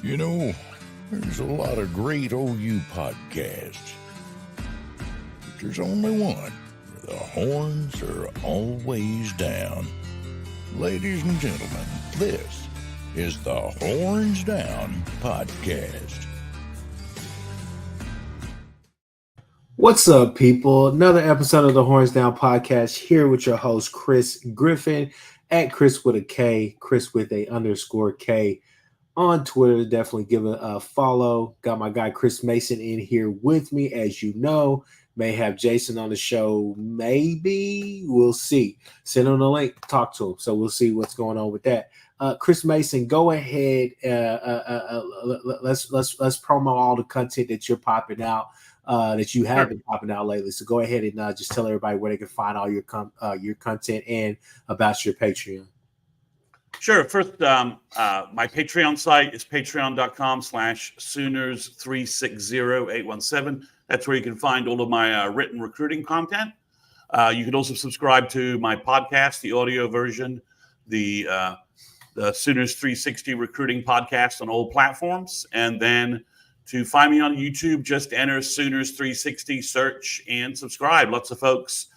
You know, there's a lot of great OU podcasts, but there's only one where the horns are always down. Ladies and gentlemen, this is the Horns Down Podcast. What's up, people? Another episode of the Horns Down Podcast here with your host, Chris Griffin, at Chris with a K, Chris with a _K. On Twitter, definitely give a follow. Got my guy Chris Mason in here with me, as you know. May have Jason on the show, maybe. We'll see. Send him the link, talk to him. So we'll see what's going on with that. Chris Mason, go ahead. Let's promo all the content that you're popping out, that you have been popping out lately. So go ahead and just tell everybody where they can find all your content and about your Patreon. Sure. First, my Patreon site is patreon.com/Sooners360817. That's where you can find all of my written recruiting content. You can also subscribe to my podcast, the audio version, the Sooners 360 recruiting podcast on all platforms. And then to find me on YouTube, just enter Sooners 360, search and subscribe. Lots of folks,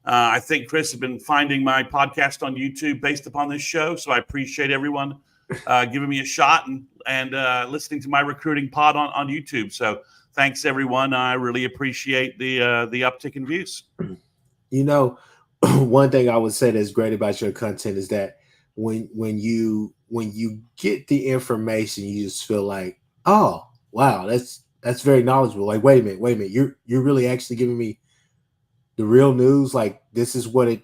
I think, Chris, has been finding my podcast on YouTube based upon this show. So I appreciate everyone giving me a shot and listening to my recruiting pod on YouTube. So thanks, everyone. I really appreciate the uptick in views. You know, one thing I would say that's great about your content is that when you get the information, you just feel like, oh, wow, that's very knowledgeable. Like, wait a minute, you're really actually giving me the real news. Like, this is what it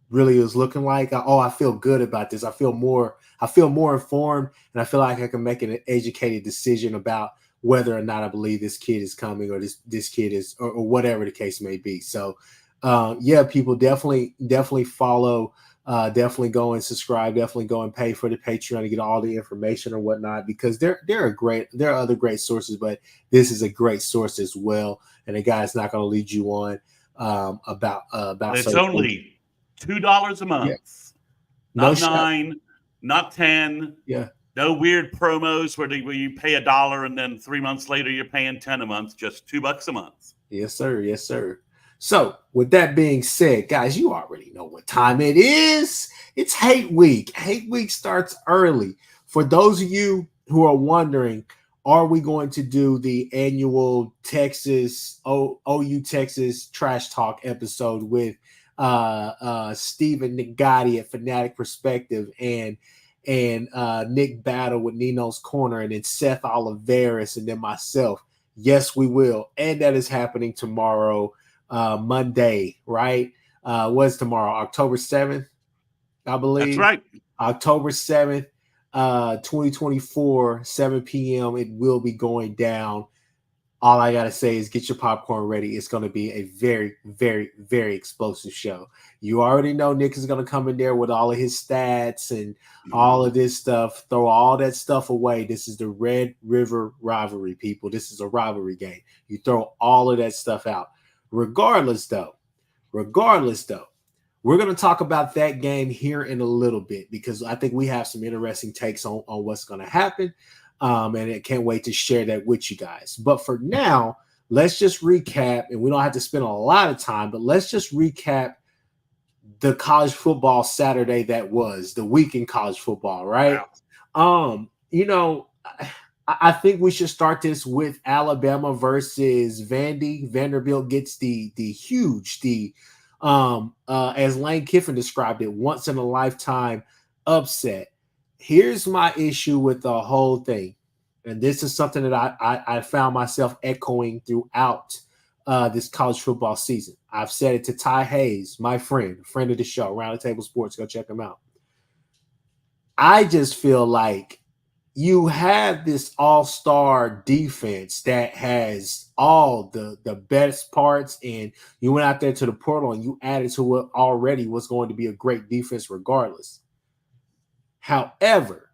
really is looking like. Oh, I feel good about this. I feel more informed, and I feel like I can make an educated decision about whether or not I believe this kid is coming, or this kid is, or whatever the case may be. So, yeah, people definitely follow. Definitely go and subscribe. Definitely go and pay for the Patreon to get all the information or whatnot, because there are other great sources, but this is a great source as well. And the guy's not going to lead you on about it's only $2 a month. Yeah. Not $9, not $10. Yeah. No weird promos where you pay $1 and then 3 months later you're paying $10 a month. Just $2 a month. Yes, sir. Yes, sir. So with that being said, guys, you already know what time it is. It's Hate Week. Hate Week starts early. For those of you who are wondering, are we going to do the annual OU Texas Trash Talk episode with Stephen Nagati at Fanatic Perspective and Nick Battle with Nino's Corner, and then Seth Oliveris, and then myself? Yes, we will. And that is happening tomorrow, Monday, right? What's tomorrow? October 7th, I believe. That's right. October 7th. 2024, 7 p.m. It will be going down. All I got to say is get your popcorn ready. It's going to be a very, very, very explosive show. You already know Nick is going to come in there with all of his stats and all of this stuff. Throw all that stuff away. This is the Red River rivalry, people. This is a rivalry game. You throw all of that stuff out. Regardless, though, we're going to talk about that game here in a little bit, because I think we have some interesting takes on what's going to happen. And I can't wait to share that with you guys. But for now, let's just recap, and we don't have to spend a lot of time, but let's just recap the college football Saturday that was, the week in college football, right? Wow. I think we should start this with Alabama versus Vandy. Vanderbilt gets the huge, as Lane Kiffin described it, once in a lifetime upset. Here's my issue with the whole thing, and this is something that I found myself echoing throughout this college football season. I've said it to Ty Hayes, my friend of the show, Round the Table Sports. Go check him out. I just feel like you have this all-star defense that has all the best parts, and you went out there to the portal and you added to what already was going to be a great defense regardless. However,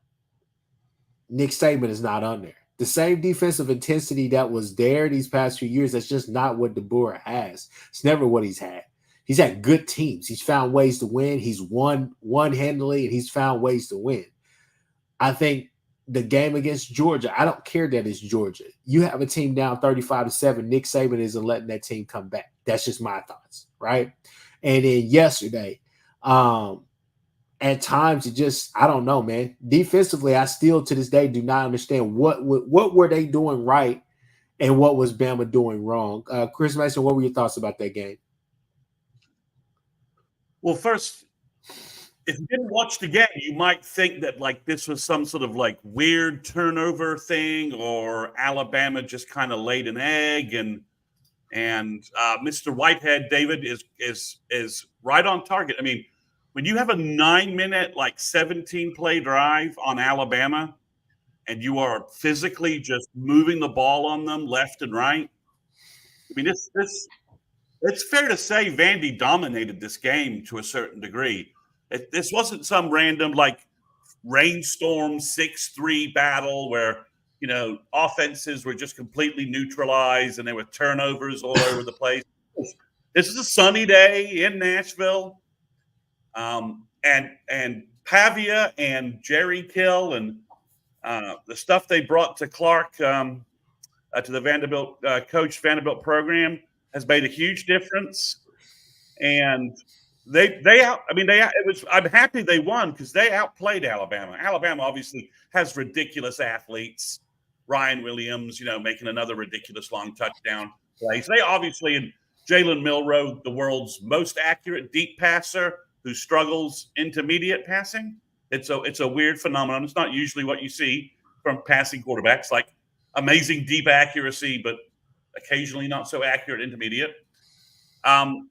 Nick Saban is not on there. The same defensive intensity that was there these past few years, that's just not what DeBoer has. It's never what he's had. He's had good teams. He's found ways to win. He's won handily, and he's found ways to win. I think the game against Georgia, I don't care that it's Georgia. You have a team down 35-7. Nick Saban isn't letting that team come back. That's just my thoughts, right? And then yesterday, at times it just, I don't know, man. Defensively, I still to this day do not understand what were they doing right and what was Bama doing wrong. Chris Mason, what were your thoughts about that game? Well, first, if you didn't watch the game, you might think that like this was some sort of like weird turnover thing, or Alabama just kind of laid an egg. And Mr. Whitehead, David, is right on target. I mean, when you have a 9-minute, like 17-play drive on Alabama, and you are physically just moving the ball on them left and right, I mean, it's fair to say Vandy dominated this game to a certain degree. This wasn't some random like rainstorm 6-3 battle where, you know, offenses were just completely neutralized and there were turnovers all over the place. This is a sunny day in Nashville. And Pavia and Jerry Kill and the stuff they brought to Clark, to the Vanderbilt coach Vanderbilt program, has made a huge difference. And I'm happy they won because they outplayed Alabama. Alabama obviously has ridiculous athletes. Ryan Williams, you know, making another ridiculous long touchdown play. So they obviously, and Jalen Milroe, the world's most accurate deep passer who struggles intermediate passing. It's a weird phenomenon. It's not usually what you see from passing quarterbacks, like amazing deep accuracy, but occasionally not so accurate intermediate. Bama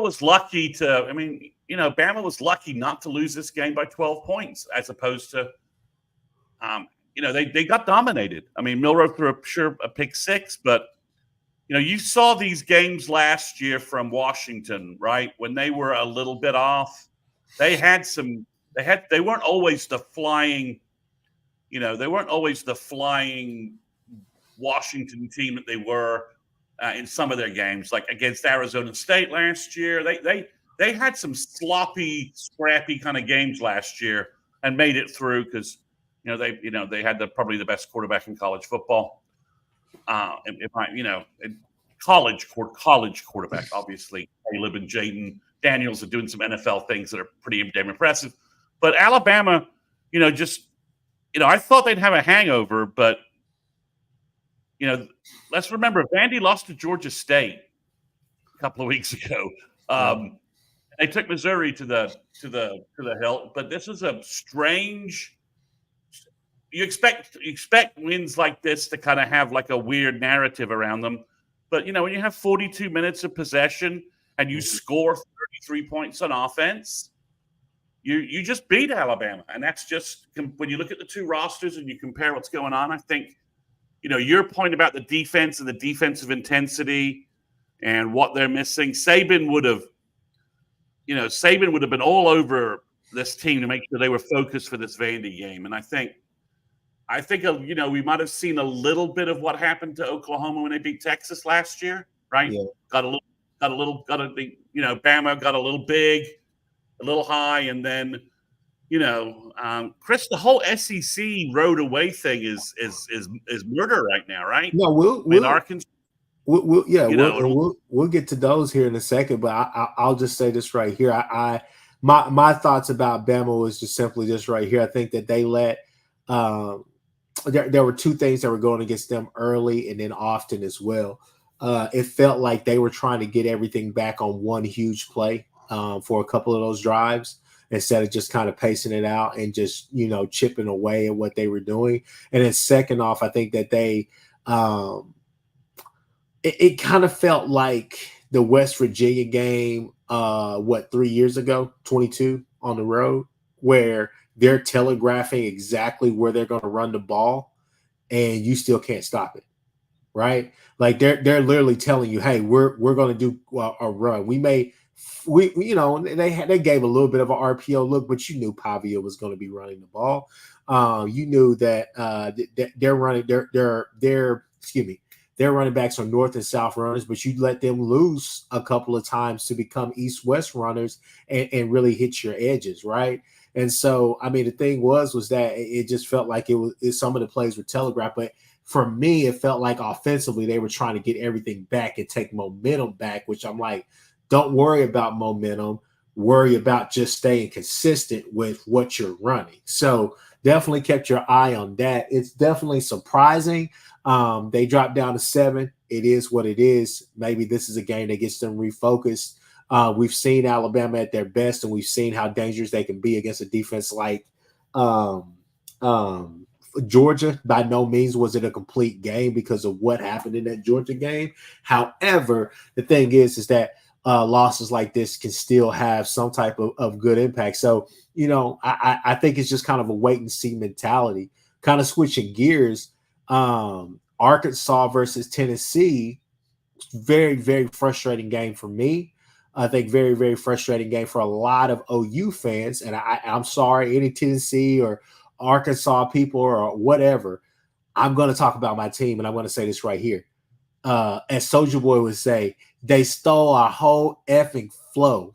was lucky Bama was lucky not to lose this game by 12 points, as opposed to, they got dominated. I mean, Milroe threw a pick six, but you saw these games last year from Washington, right? When they were a little bit off, they weren't always the flying, Washington team that they were in some of their games, like against Arizona State last year. They had some sloppy, scrappy kind of games last year and made it through because they had probably the best quarterback in college football. College quarterback, obviously. Caleb and Jaden Daniels are doing some NFL things that are pretty damn impressive. But Alabama, I thought they'd have a hangover, but let's remember Vandy lost to Georgia State a couple of weeks ago. They took Missouri to the hill, but this is a strange. You expect wins like this to kind of have like a weird narrative around them, but when you have 42 minutes of possession and you score 33 points on offense, you just beat Alabama, and that's just when you look at the two rosters and you compare what's going on. I think your point about the defense and the defensive intensity and what they're missing. Saban would have been all over this team to make sure they were focused for this Vandy game, and I think we might have seen a little bit of what happened to Oklahoma when they beat Texas last year, right? Yeah. Bama got a little big, a little high, and then Chris, the whole SEC road away thing is murder right now, right? No, we'll get to those here in a second, but I'll just say this right here. My thoughts about Bama was just simply this right here. I think that they let there were two things that were going against them early and then often as well. It felt like they were trying to get everything back on one huge play for a couple of those drives, instead of just kind of pacing it out and just, chipping away at what they were doing. And then second off, I think that they it kind of felt like the West Virginia game, 3 years ago, 22 on the road, where they're telegraphing exactly where they're going to run the ball and you still can't stop it. Right? Like they're literally telling you, hey, we're going to do a run. they gave a little bit of an RPO look, but you knew Pavia was going to be running the ball. You knew that they're running their running backs are north and south runners, but you let them loose a couple of times to become east-west runners and really hit your edges, right? And so, I mean, the thing was that it just felt like some of the plays were telegraphed. But for me, it felt like offensively they were trying to get everything back and take momentum back, which I'm like, don't worry about momentum. Worry about just staying consistent with what you're running. So definitely kept your eye on that. It's definitely surprising. They dropped down to 7. It is what it is. Maybe this is a game that gets them refocused. We've seen Alabama at their best, and we've seen how dangerous they can be against a defense like Georgia. By no means was it a complete game because of what happened in that Georgia game. However, the thing is that losses like this can still have some type of good impact. So, I think it's just kind of a wait and see mentality. Kind of switching gears, Arkansas versus Tennessee, very, very frustrating game for me. I think very, very frustrating game for a lot of OU fans. And I'm sorry, any Tennessee or Arkansas people or whatever, I'm going to talk about my team, and I'm going to say this right here. As Soulja Boy would say, they stole our whole effing flow.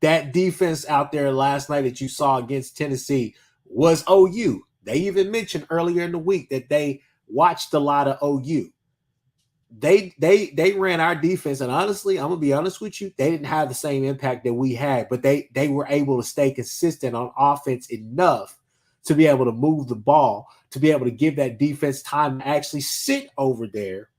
That defense out there last night that you saw against Tennessee was OU. They even mentioned earlier in the week that they watched a lot of OU. They ran our defense, and honestly, I'm gonna be honest with you, they didn't have the same impact that we had, but they were able to stay consistent on offense enough to be able to move the ball, to be able to give that defense time to actually sit over there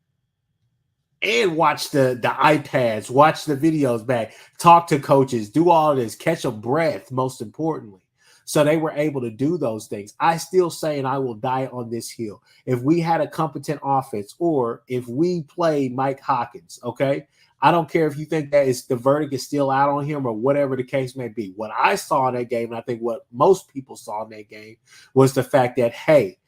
and watch the iPads, watch the videos back, talk to coaches, do all of this, catch a breath, most importantly. So they were able to do those things. I still say, and I will die on this hill, if we had a competent offense or if we play Mike Hawkins, okay, I don't care if you think that the verdict is still out on him or whatever the case may be. What I saw in that game, and I think what most people saw in that game, was the fact that, hey,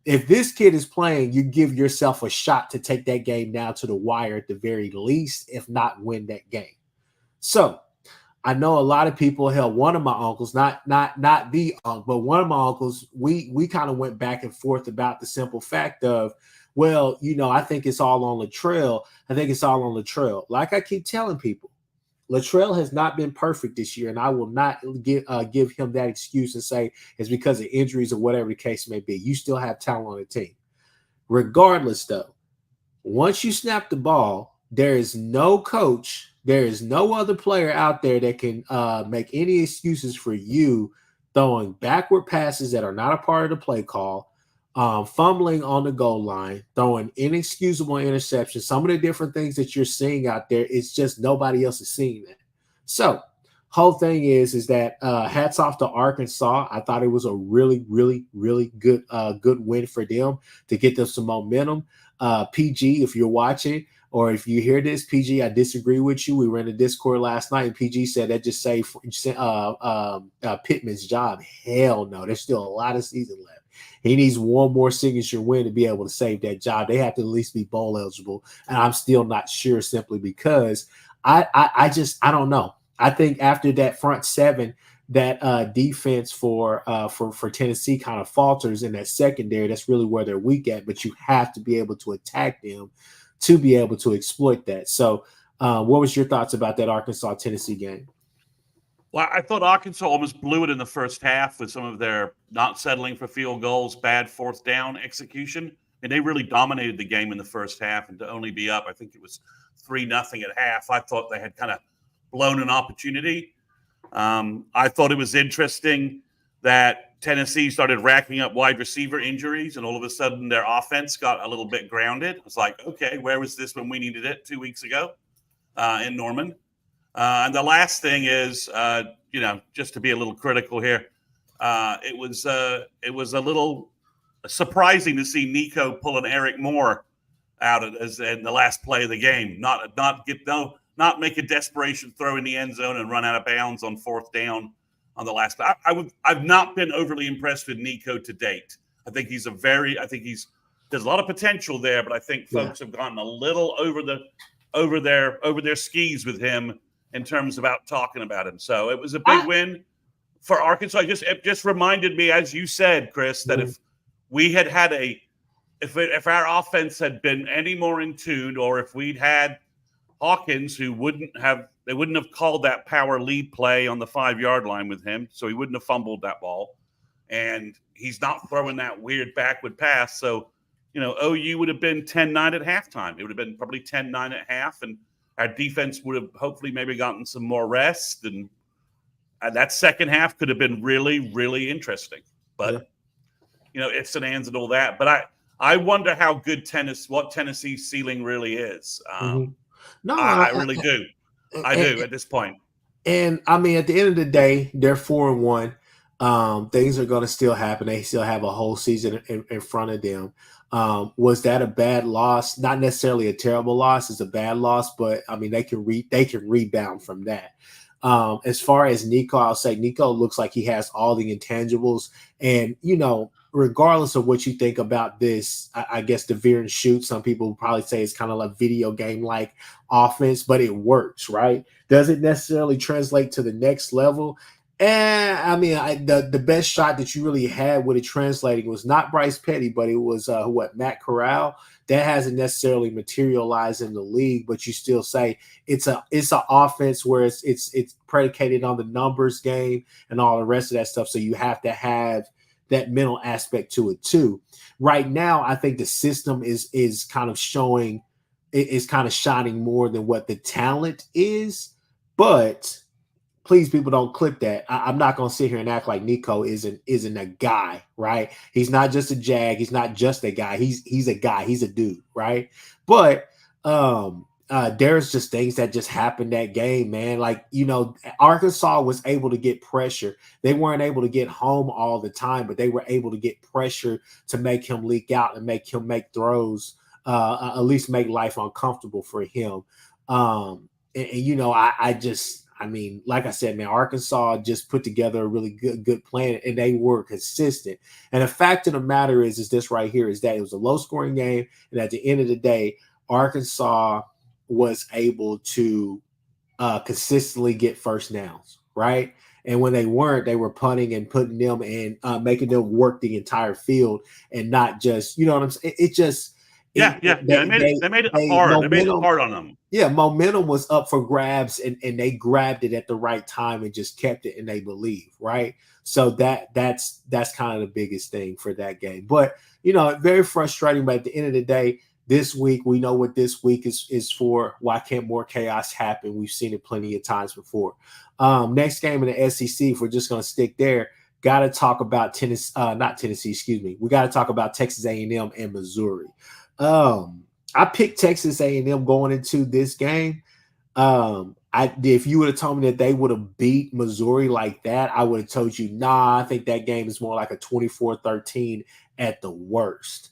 if this kid is playing, you give yourself a shot to take that game down to the wire at the very least, if not win that game. So I know a lot of people, hell, one of my uncles, not the uncle, but one of my uncles, we kind of went back and forth about the simple fact of, well, I think it's all on Latrell. I think it's all on Latrell. Like I keep telling people, Latrell has not been perfect this year, and I will not give him that excuse and say it's because of injuries or whatever the case may be. You still have talent on the team. Regardless, though, once you snap the ball, there is no coach, there is no other player out there that can make any excuses for you throwing backward passes that are not a part of the play call, fumbling on the goal line, throwing inexcusable interceptions. Some of the different things that you're seeing out there, it's just nobody else is seeing that. So whole thing is that hats off to Arkansas. I thought it was a really, really, really good win for them to get them some momentum. PG, if you're watching or if you hear this, PG, I disagree with you. We were in the Discord last night, and PG said that just saved Pittman's job. Hell no, there's still a lot of season left. He needs one more signature win to be able to save that job. They have to at least be bowl eligible, and I'm still not sure simply because I don't know. I think after that front seven, that defense for Tennessee kind of falters in that secondary. That's really where they're weak at, but you have to be able to attack them to be able to exploit that. So what was your thoughts about that Arkansas-Tennessee game? Well, I thought Arkansas almost blew it in the first half with some of their not settling for field goals, bad fourth down execution. And they really dominated the game in the first half, and to only be up, I think it was 3-0 at half. I thought they had kind of blown an opportunity. I thought it was interesting that Tennessee started racking up wide receiver injuries, and all of a sudden their offense got a little bit grounded. It's like, okay, where was this when we needed it 2 weeks ago in Norman? And the last thing is, just to be a little critical here, it was a little surprising to see Nico pull an Eric Moore out as in the last play of the game, not make a desperation throw in the end zone and run out of bounds on fourth down on the last play. I've not been overly impressed with Nico to date. I think there's a lot of potential there, but I think folks have gotten a little over their skis with him in terms of out talking about him. So it was a big win for Arkansas. It just reminded me, as you said, Chris, that if we had if our offense had been any more in tune, or if we'd had Hawkins, who wouldn't have called that power lead play on the 5-yard line with him, so he wouldn't have fumbled that ball. And he's not throwing that weird backward pass. So, OU would have been 10-9 at halftime. It would have been probably 10-9 at half, and our defense would have hopefully maybe gotten some more rest. And that second half could have been really, really interesting. But, ifs and ands and all that. But I wonder how good what Tennessee's ceiling really is. No, I really do. I do at this point. And I mean, at the end of the day, they're 4-1. Things are going to still happen. They still have a whole season in front of them. Was that a bad loss? Not necessarily a terrible loss. It's a bad loss, but I mean, they can rebound from that. As far as Nico, I'll say Nico looks like he has all the intangibles, and regardless of what you think about this, I guess the veer and shoot, some people will probably say it's kind of like video game like offense, but it works, right? Does it necessarily translate to the next level? I mean, the best shot that you really had with it translating was not Bryce Petty, but it was Matt Corral. That hasn't necessarily materialized in the league, but you still say it's an offense where it's predicated on the numbers game and all the rest of that stuff. So you have to have that mental aspect to it too. Right now, I think the system is kind of showing, is kind of shining more than what the talent is. But please, people, don't clip that. I'm not going to sit here and act like Nico isn't a guy, right? He's not just a jag. He's not just a guy. He's a guy. He's a dude, right? But there's just things that just happened that game, man. Like, Arkansas was able to get pressure. They weren't able to get home all the time, but they were able to get pressure to make him leak out and make him make throws, at least make life uncomfortable for him. I mean, like I said, man, Arkansas just put together a really good plan, and they were consistent. And the fact of the matter is this right here, is that it was a low-scoring game, and at the end of the day, Arkansas was able to consistently get first downs, right? And when they weren't, they were punting and putting them and making them work the entire field and not just, you know what I'm saying? It just They made it hard. They made it hard on them. Yeah, momentum was up for grabs, and they grabbed it at the right time and just kept it, and they believe, right? So that's kind of the biggest thing for that game. But very frustrating. But at the end of the day, this week, we know what this week is for. Why can't more chaos happen? We've seen it plenty of times before. Next game in the SEC, if we're just going to stick there, got to talk about not Tennessee, excuse me. We got to talk about Texas A&M and Missouri. I picked Texas A&M going into this game. If you would have told me that they would have beat Missouri like that, I would have told you, nah, I think that game is more like a 24-13 at the worst.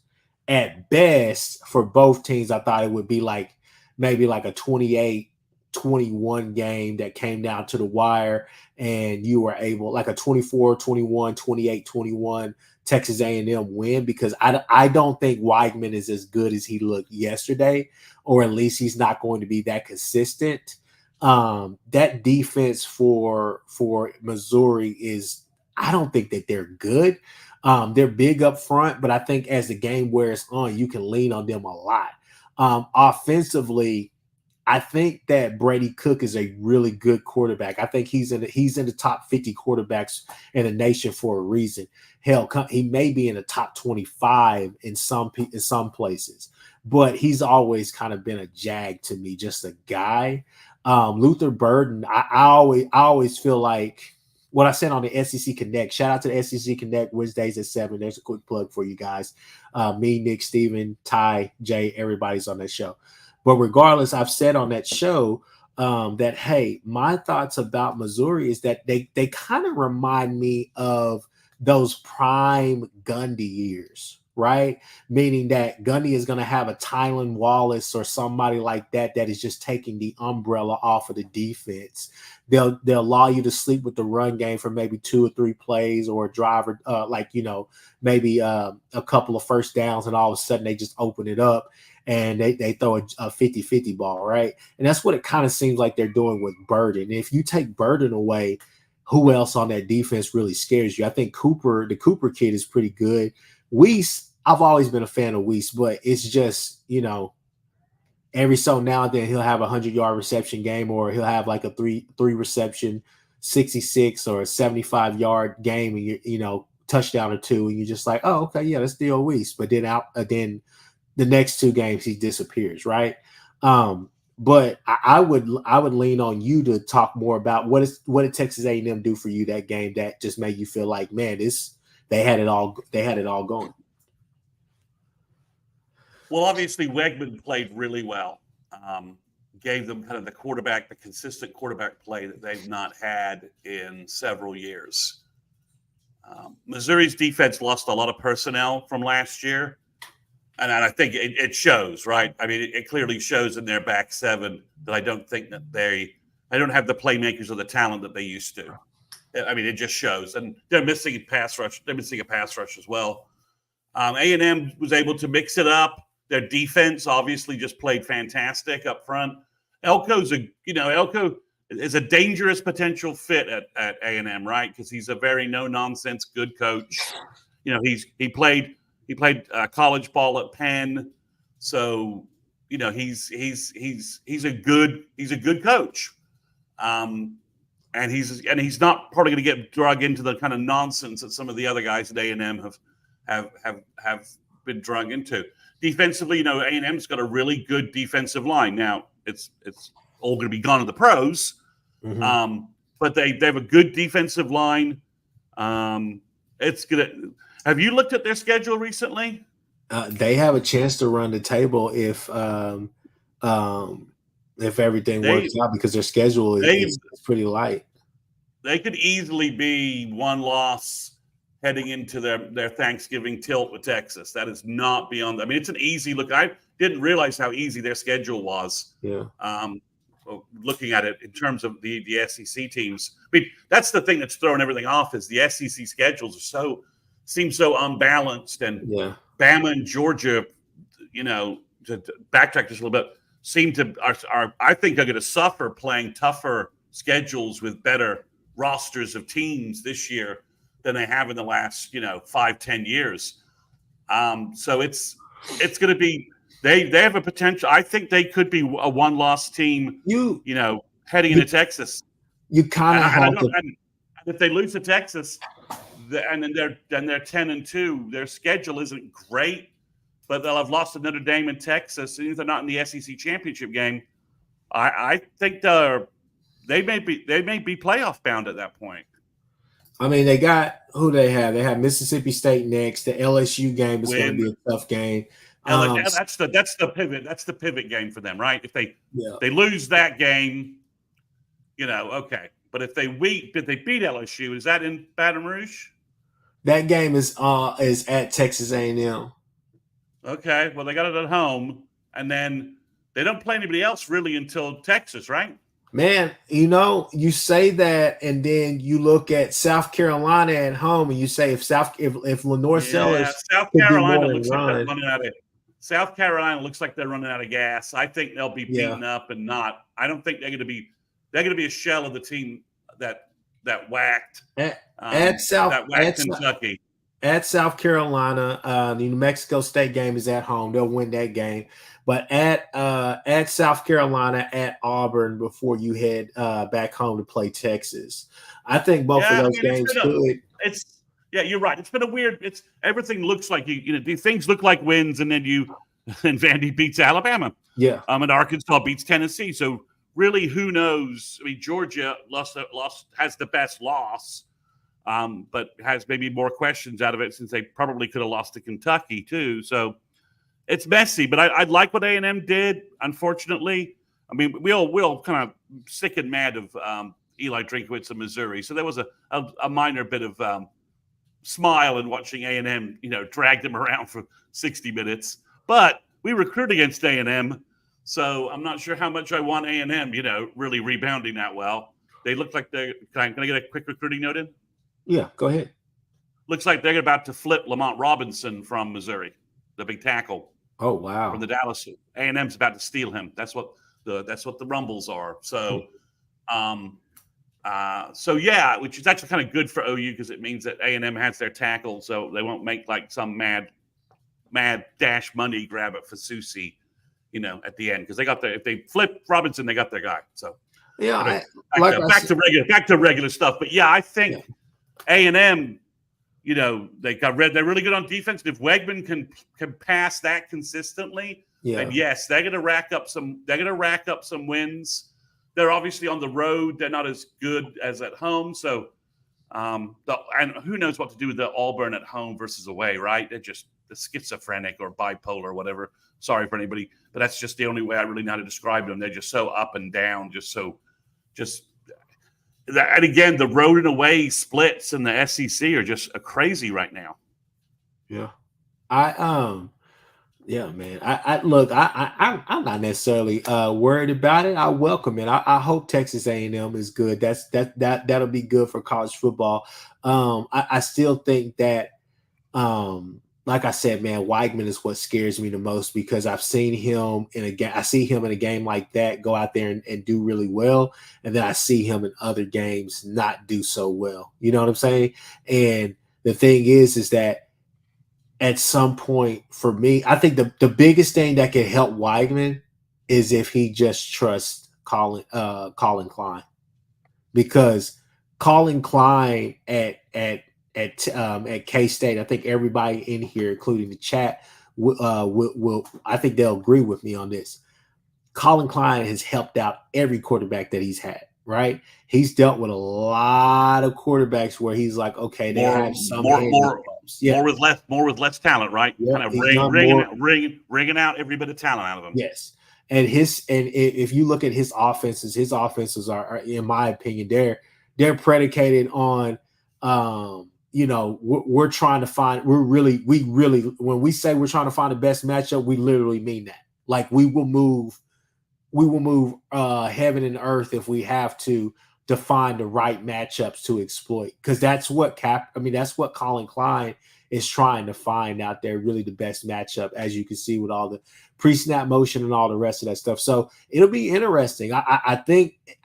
At best, for both teams, I thought it would be like maybe like a 28-21 game that came down to the wire, and you were able, like a 24-21, 28-21 Texas A&M win, because I don't think Weigman is as good as he looked yesterday, or at least he's not going to be that consistent. That defense for Missouri is, I don't think that they're good. They're big up front, but I think as the game wears on, you can lean on them a lot. Offensively, I think that Brady Cook is a really good quarterback. I think he's in the top 50 quarterbacks in the nation for a reason. Hell, he may be in the top 25 in some places, but he's always kind of been a jag to me, just a guy. Luther Burden, I always feel like what I said on the SEC Connect. Shout out to the SEC Connect Wednesdays at 7. There's a quick plug for you guys. Me, Nick, Steven, Ty, Jay, everybody's on that show. But regardless, I've said on that show that, hey, my thoughts about Missouri is that they kind of remind me of those prime Gundy years, right? Meaning that Gundy is going to have a Tylan Wallace or somebody like that is just taking the umbrella off of the defense. They'll allow you to sleep with the run game for maybe 2 or 3 plays, or a driver, maybe a couple of first downs, and all of a sudden they just open it up and they throw a 50-50 ball, right? And that's what it kind of seems like they're doing with Burden. And if you take Burden away, who else on that defense really scares you? I think the Cooper kid is pretty good. Weiss, I've always been a fan of Weiss, but it's just, every so now and then he'll have a 100-yard reception game, or he'll have like a three reception 66 or a 75-yard game, and you know, touchdown or two, and you're just like, oh, okay, yeah, that's Theo Weiss. But then the next two games he disappears, right? But I would lean on you to talk more about what did Texas A&M do for you that game that just made you feel like, man, they had it all going. Well, obviously Wegman played really well. Gave them kind of the consistent quarterback play that they've not had in several years. Missouri's defense lost a lot of personnel from last year. And I think it shows, right? I mean, it clearly shows in their back seven that I don't think that they don't have the playmakers or the talent that they used to. I mean, it just shows. And they're missing a pass rush. They're missing a pass rush as well. A&M was able to mix it up. Their defense obviously just played fantastic up front. Elko is a dangerous potential fit at A&M, right? Because he's a very no-nonsense good coach. You know, he played college ball at Penn, so you know he's a good coach, and he's not probably going to get dragged into the kind of nonsense that some of the other guys at A&M have been dragged into. Defensively, you know, A&M's got a really good defensive line. Now it's all going to be gone to the pros, but they have a good defensive line. It's gonna. Have you looked at their schedule recently? They have a chance to run the table if everything works out, because their schedule is pretty light. They could easily be one loss heading into their Thanksgiving tilt with Texas. That is not beyond. I mean, it's an easy look. I didn't realize how easy their schedule was. Yeah. Looking at it in terms of the SEC teams. I mean, that's the thing that's throwing everything off is the SEC schedules seem so unbalanced, and Bama and Georgia, you know, to backtrack just a little bit, I think are going to suffer playing tougher schedules with better rosters of teams this year than they have in the last 5-10 years. So it's going to be they have a potential. I think they could be a one-loss team. Heading into Texas. You kind of have to. And if they lose to Texas, and then they're 10-2. Their schedule isn't great, but they'll have lost to Notre Dame and Texas. And if they're not in the SEC championship game, I think they may be playoff bound at that point. I mean, they got who they have. They have Mississippi State next. The LSU game is going to be a tough game. That's the pivot. That's the pivot game for them, right? If they lose that game, okay. But if they beat LSU, is that in Baton Rouge? That game is at Texas A&M. Okay, well they got it at home, and then they don't play anybody else really until Texas, right? Man, you say that, and then you look at South Carolina at home, and you say if Lenore Sellers, South Carolina looks like they're running out of. South Carolina looks like they're running out of gas. I think they'll be beaten up and not. I don't think they're going to be. They're going to be a shell of the team that whacked Kentucky. At South Carolina, the New Mexico State game is at home. They'll win that game. But at South Carolina, at Auburn, before you head back home to play Texas, I think both of those games could. You're right. It's been a weird. Everything looks like things look like wins, and then Vandy beats Alabama. Yeah. And Arkansas beats Tennessee. So really, who knows? I mean, Georgia has the best loss, but has maybe more questions out of it since they probably could have lost to Kentucky too. So it's messy. But I like what A&M did. Unfortunately, I mean, we all kind of sick and mad of Eli Drinkwitz of Missouri. So there was a minor bit of smile in watching A&M, drag them around for 60 minutes. But we recruit against A&M. So I'm not sure how much I want A&M, really rebounding that well. They look like they're – can I get a quick recruiting note in? Yeah, go ahead. Looks like they're about to flip Lamont Robinson from Missouri, the big tackle. Oh, wow. From the Dallas – A&M's about to steal him. That's what the rumbles are. So, which is actually kind of good for OU because it means that A&M has their tackle, so they won't make like some mad dash money grab at Fasusi at the end, because they got if they flip Robinson, they got their guy. So yeah, back to regular stuff. But yeah, I think A&M, they're really good on defense. And if Wegman can pass that consistently, then yes, they're going to rack up some. They're going to rack up some wins. They're obviously on the road. They're not as good as at home. So, and who knows what to do with the Auburn at home versus away, right? They're just schizophrenic or bipolar or whatever. Sorry for anybody, but that's just the only way I really know how to describe them. They're just so up and down, and again, the road and away splits in the SEC are just crazy right now. Yeah. Yeah, man. I'm not necessarily worried about it. I welcome it. I hope Texas A&M is good. That'll be good for college football. I still think that, like I said, man, Weigman is what scares me the most, because I've seen him in a game. I see him in a game like that go out there and do really well, and then I see him in other games not do so well. You know what I'm saying? And the thing is that at some point, for me, I think the biggest thing that can help Weigman is if he just trusts Colin Klein, because Colin Klein at K-State, I think everybody in here, including the chat, will I think they'll agree with me on this. Colin Klein has helped out every quarterback that he's had. Right, he's dealt with a lot of quarterbacks where he's like, okay, they have some more with less talent, right? Yeah, kind of wringing out every bit of talent out of them. Yes, and if you look at his offenses are, in my opinion, they're predicated on, we're trying to find, we really, when we say we're trying to find the best matchup, we literally mean that. Like, we will move heaven and earth if we have to find the right matchups to exploit, because that's what Colin Klein is trying to find out there, really the best matchup, as you can see with all the pre-snap motion and all the rest of that stuff. So it'll be interesting. I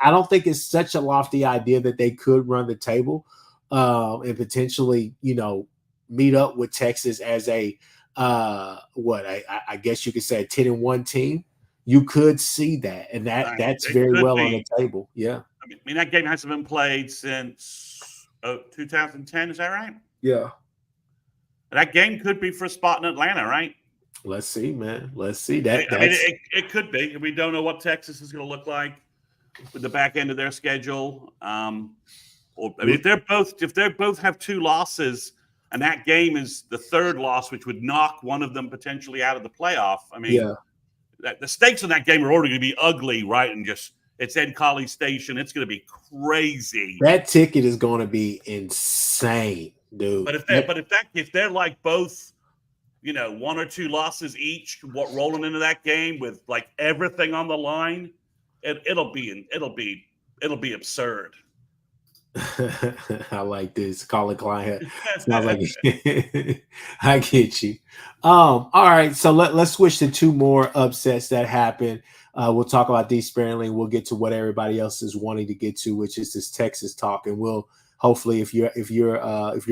don't think it's such a lofty idea that they could run the table and potentially, meet up with Texas as I guess you could say a 10-1 team. You could see that, and that's very well on the table. Yeah. I mean, that game hasn't been played since 2010. Is that right? Yeah. That game could be for a spot in Atlanta, right? Let's see, man. Let's see that. It could be. We don't know what Texas is going to look like with the back end of their schedule. If they both have two losses, and that game is the third loss, which would knock one of them potentially out of the playoff. I mean, yeah. The stakes in that game are already going to be ugly, right? And it's in College Station. It's going to be crazy. That ticket is going to be insane, dude. But if they're like both, one or two losses each, rolling into that game with like everything on the line, it'll be absurd. I like this. Colin Klein. Sounds like I get you. All right, so let's switch to two more upsets that happened. We'll talk about these sparingly. We'll get to what everybody else is wanting to get to, which is this Texas talk, and we'll hopefully, if you're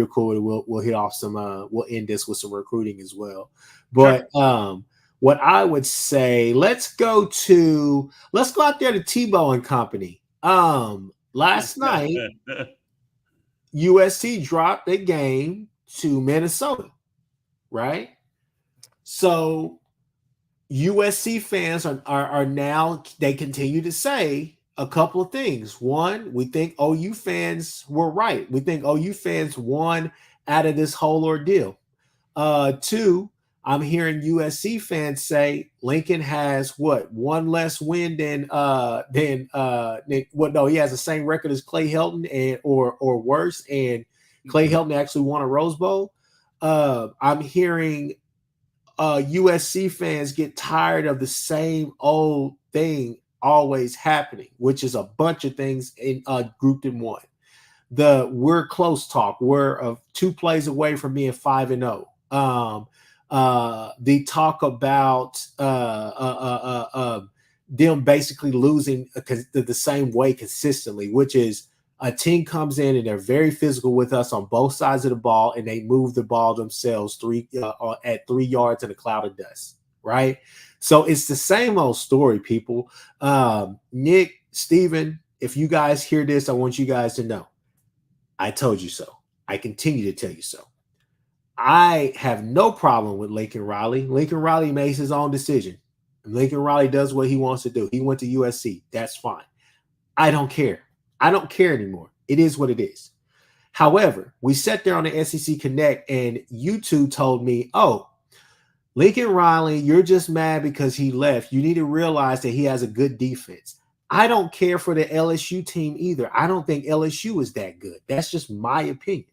cool with it, we'll hit off some. We'll end this with some recruiting as well. But what I would say, let's go out there to Tebow and company. Last night, USC dropped a game to Minnesota, right? So USC fans are now, they continue to say a couple of things. One, we think OU fans were right. We think OU fans won out of this whole ordeal. Two, I'm hearing USC fans say Lincoln has one less win than he has the same record as Clay Helton or worse, and Clay Helton actually won a Rose Bowl. I'm hearing USC fans get tired of the same old thing always happening, which is a bunch of things grouped in one. We're close talk. We're 2 plays away from being 5-0. The talk about them basically losing the same way consistently, which is a team comes in and they're very physical with us on both sides of the ball, and they move the ball themselves at 3 yards in a cloud of dust, right? So it's the same old story, people. Nick, Steven, if you guys hear this, I want you guys to know, I told you so. I continue to tell you so. I have no problem with Lincoln Riley. Lincoln Riley makes his own decision. Lincoln Riley does what he wants to do. He went to USC. That's fine. I don't care. I don't care anymore. It is what it is. However, we sat there on the SEC Connect and you two told me, oh, Lincoln Riley, you're just mad because he left. You need to realize that he has a good defense. I don't care for the LSU team either. I don't think LSU is that good. That's just my opinion.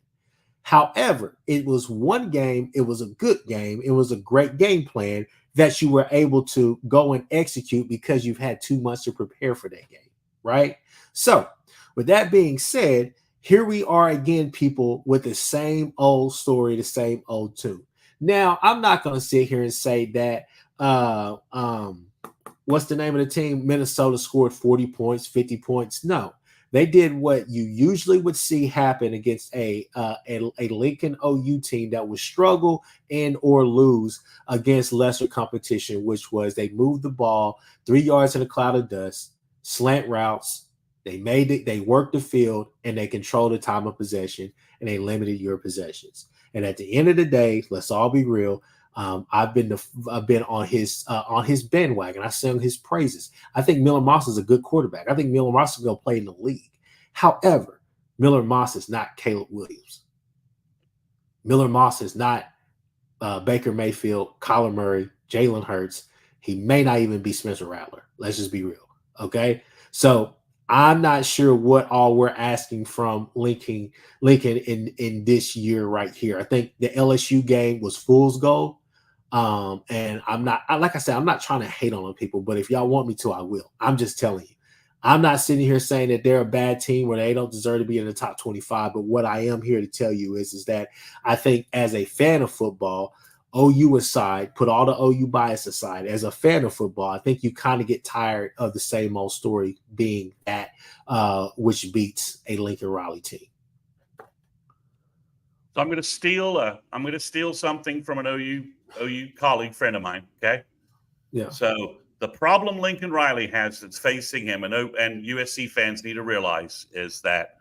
However, it was one game. It was a good game. It was a great game plan that you were able to go and execute because you've had 2 months to prepare for that game, right? So with that being said, here we are again, people, with the same old story, the same old tune. Now, I'm not going to sit here and say that, what's the name of the team? Minnesota scored 40 points, 50 points. No, they did what you usually would see happen against a Lincoln OU team that would struggle and or lose against lesser competition, which was they moved the ball 3 yards in a cloud of dust, slant routes. They made it, they worked the field, and they controlled the time of possession, and they limited your possessions. And at the end of the day, let's all be real. I've been on his bandwagon. I sing his praises. I think Miller Moss is a good quarterback. I think Miller Moss is going to play in the league. However, Miller Moss is not Caleb Williams. Miller Moss is not Baker Mayfield, Kyler Murray, Jalen Hurts. He may not even be Spencer Rattler. Let's just be real. Okay. So I'm not sure what all we're asking from Lincoln in this year right here. I think the LSU game was fool's gold. And like I said, I'm not trying to hate on people, but if y'all want me to, I will. I'm just telling you. I'm not sitting here saying that they're a bad team or they don't deserve to be in the top 25. But what I am here to tell you is that I think as a fan of football, OU aside, put all the OU bias aside, as a fan of football, I think you kind of get tired of the same old story being that which beats a Lincoln Riley team. So I'm going to steal something from an OU colleague friend of mine. Okay. Yeah. So the problem Lincoln Riley has that's facing him, and USC fans need to realize, is that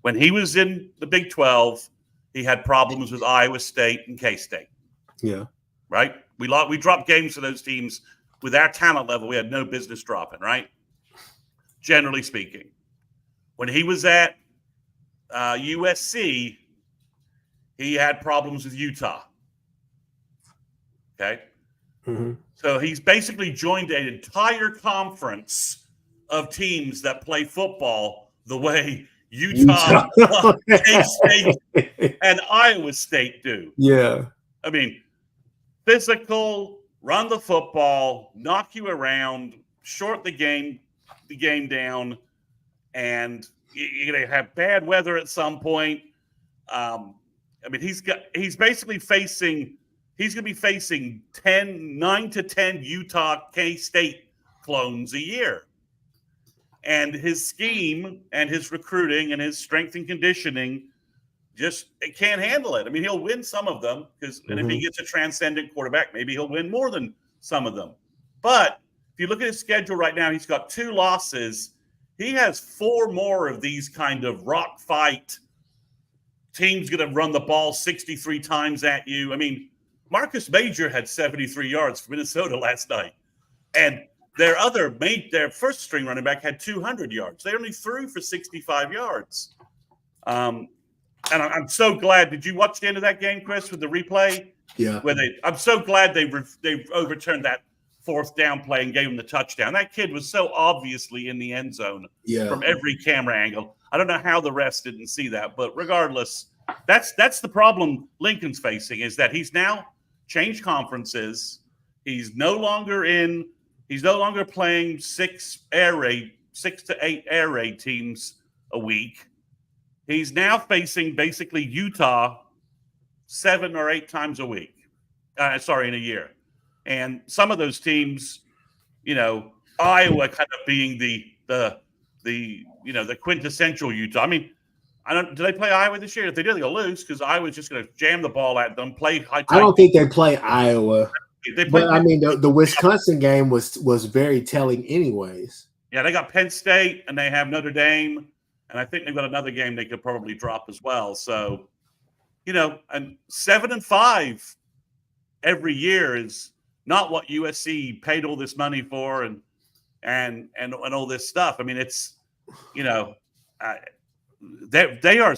when he was in the Big 12, he had problems with Iowa State and K-State. Yeah. Right. We dropped games for those teams with our talent level. We had no business dropping. Right. Generally speaking, when he was at USC, he had problems with Utah. Okay. Mm-hmm. So he's basically joined an entire conference of teams that play football the way Utah. K-State, and Iowa State do. Yeah. I mean, physical, run the football, knock you around, short the game down, and you're going to have bad weather at some point. I mean, he's going to be facing 9 to 10 Utah K-State clones a year. And his scheme and his recruiting and his strength and conditioning it can't handle it. I mean, he'll win some of them and if he gets a transcendent quarterback, maybe he'll win more than some of them. But if you look at his schedule right now, he's got 2 losses. He has 4 more of these kind of rock fight teams going to run the ball 63 times at you. I mean, Marcus Major had 73 yards for Minnesota last night. And their first string running back had 200 yards. They only threw for 65 yards. And I'm so glad. Did you watch the end of that game, Chris, with the replay? Yeah. I'm so glad they overturned that 4th down play and gave him the touchdown. That kid was so obviously in the end zone from every camera angle. I don't know how the rest didn't see that, but regardless, that's the problem Lincoln's facing, is that he's now changed conferences. He's no longer playing 6 to 8 air raid teams a week. He's now facing basically Utah 7 or 8 times a week. In a year. And some of those teams, Iowa kind of being the quintessential Utah. I mean, do they play Iowa this year? If they do, they'll lose because Iowa's just going to jam the ball at them, play high. I don't think they play Iowa. They But I played. mean, the Wisconsin game was very telling, anyways. Yeah, they got Penn State and they have Notre Dame, and I think they've got another game they could probably drop as well. So, and 7-5 every year is not what USC paid all this money for, and all this stuff. I mean, it's they are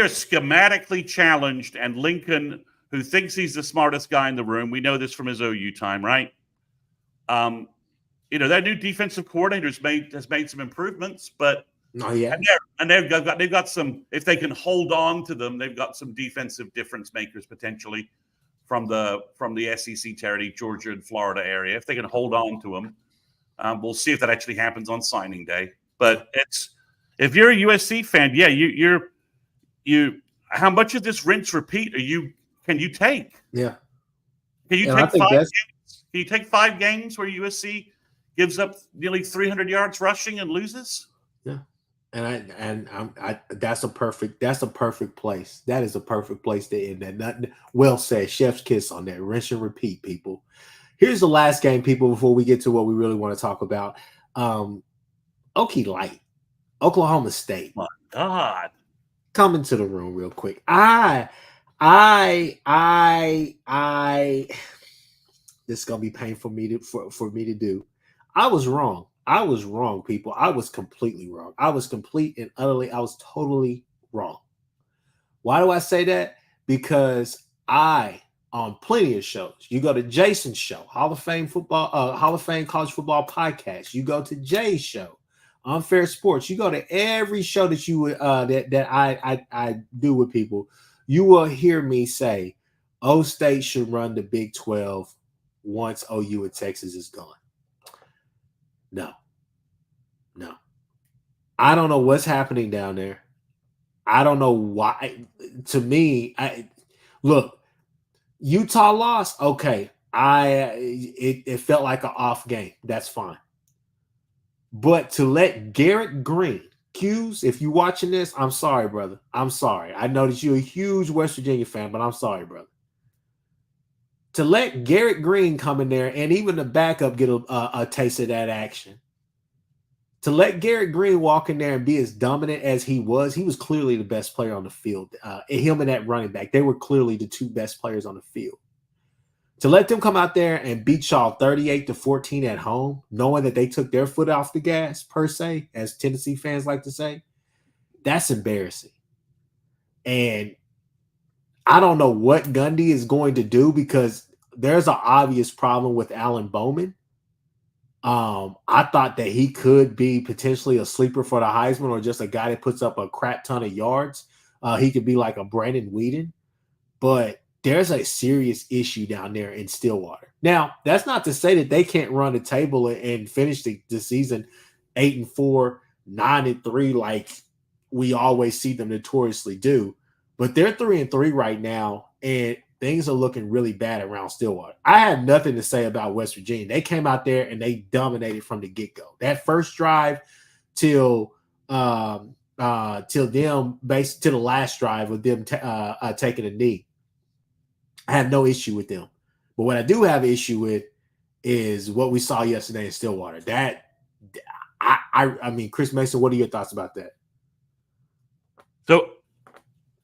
schematically challenged, and Lincoln, who thinks he's the smartest guy in the room, we know this from his OU time, right? That new defensive coordinator has made some improvements, but they've got some. If they can hold on to them, they've got some defensive difference makers potentially from the SEC territory, Georgia and Florida area. If they can hold on to them, we'll see if that actually happens on signing day. But if you're a USC fan, yeah, you. How much of this rinse repeat can you take? Yeah. Can you take 5 games? Can you take 5 games where USC gives up nearly 300 yards rushing and loses? Yeah. And that's a perfect place. That is a perfect place to end that. Nothing well said. Chef's kiss on that. Rinse and repeat, people. Here's the last game, people, before we get to what we really want to talk about. Okie-Light, Oklahoma State. My God. Come into the room real quick. This is gonna be painful for me to do. I was wrong. People. I was completely wrong. I was totally wrong. Why do I say that? Because on plenty of shows, you go to Jason's show, Hall of Fame college football podcast. You go to Jay's show, Unfair Sports. You go to every show that you would that I do with people. You will hear me say, O State should run the Big 12 once OU and Texas is gone. No. I don't know what's happening down there. I don't know why. To me, look, Utah lost. Okay, it felt like an off game. That's fine. But to let Garrett Green, Q's, if you're watching this, I'm sorry, brother. I'm sorry. I know that you're a huge West Virginia fan, but I'm sorry, brother. To let Garrett Green come in there and even the backup get a taste of that action. To let Garrett Green walk in there and be as dominant as he was clearly the best player on the field. Him and that running back, they were clearly the 2 best players on the field. To let them come out there and beat y'all 38-14 at home, knowing that they took their foot off the gas, per se, as Tennessee fans like to say, that's embarrassing. And I don't know what Gundy is going to do because there's an obvious problem with Alan Bowman. I thought that he could be potentially a sleeper for the Heisman or just a guy that puts up a crap ton of yards. He could be like a Brandon Whedon, but there's a serious issue down there in Stillwater. Now, that's not to say that they can't run the table and finish the season 8-4, 9-3, like we always see them notoriously do. But they're 3-3 right now, and things are looking really bad around Stillwater. I have nothing to say about West Virginia. They came out there and they dominated from the get-go. That first drive till the last drive with them taking a knee, I have no issue with them. But what I do have an issue with is what we saw yesterday in Stillwater. I mean, Chris Mason, what are your thoughts about that? So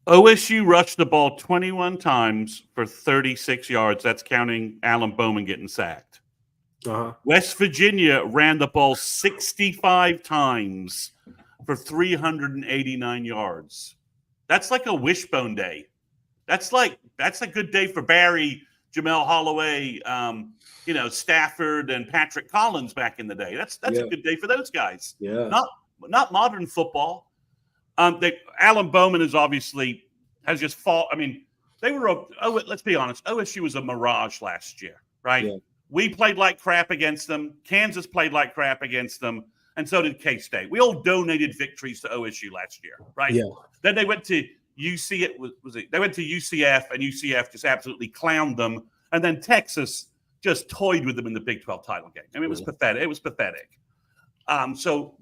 OSU rushed the ball 21 times for 36 yards. That's counting Alan Bowman getting sacked. West Virginia ran the ball 65 times for 389 yards. That's like a wishbone day. That's a good day for Barry, Jamel Holloway, Stafford, and Patrick Collins back in the day. That's a good day for those guys. Yeah. Not modern football. Alan Bowman has just fought. I mean, let's be honest. OSU was a mirage last year, right? Yeah. We played like crap against them. Kansas played like crap against them, and so did K-State. We all donated victories to OSU last year, right? Yeah. Then they went to They went to UCF, and UCF just absolutely clowned them, and then Texas just toyed with them in the Big 12 title game. I mean, it was pathetic. It was pathetic. So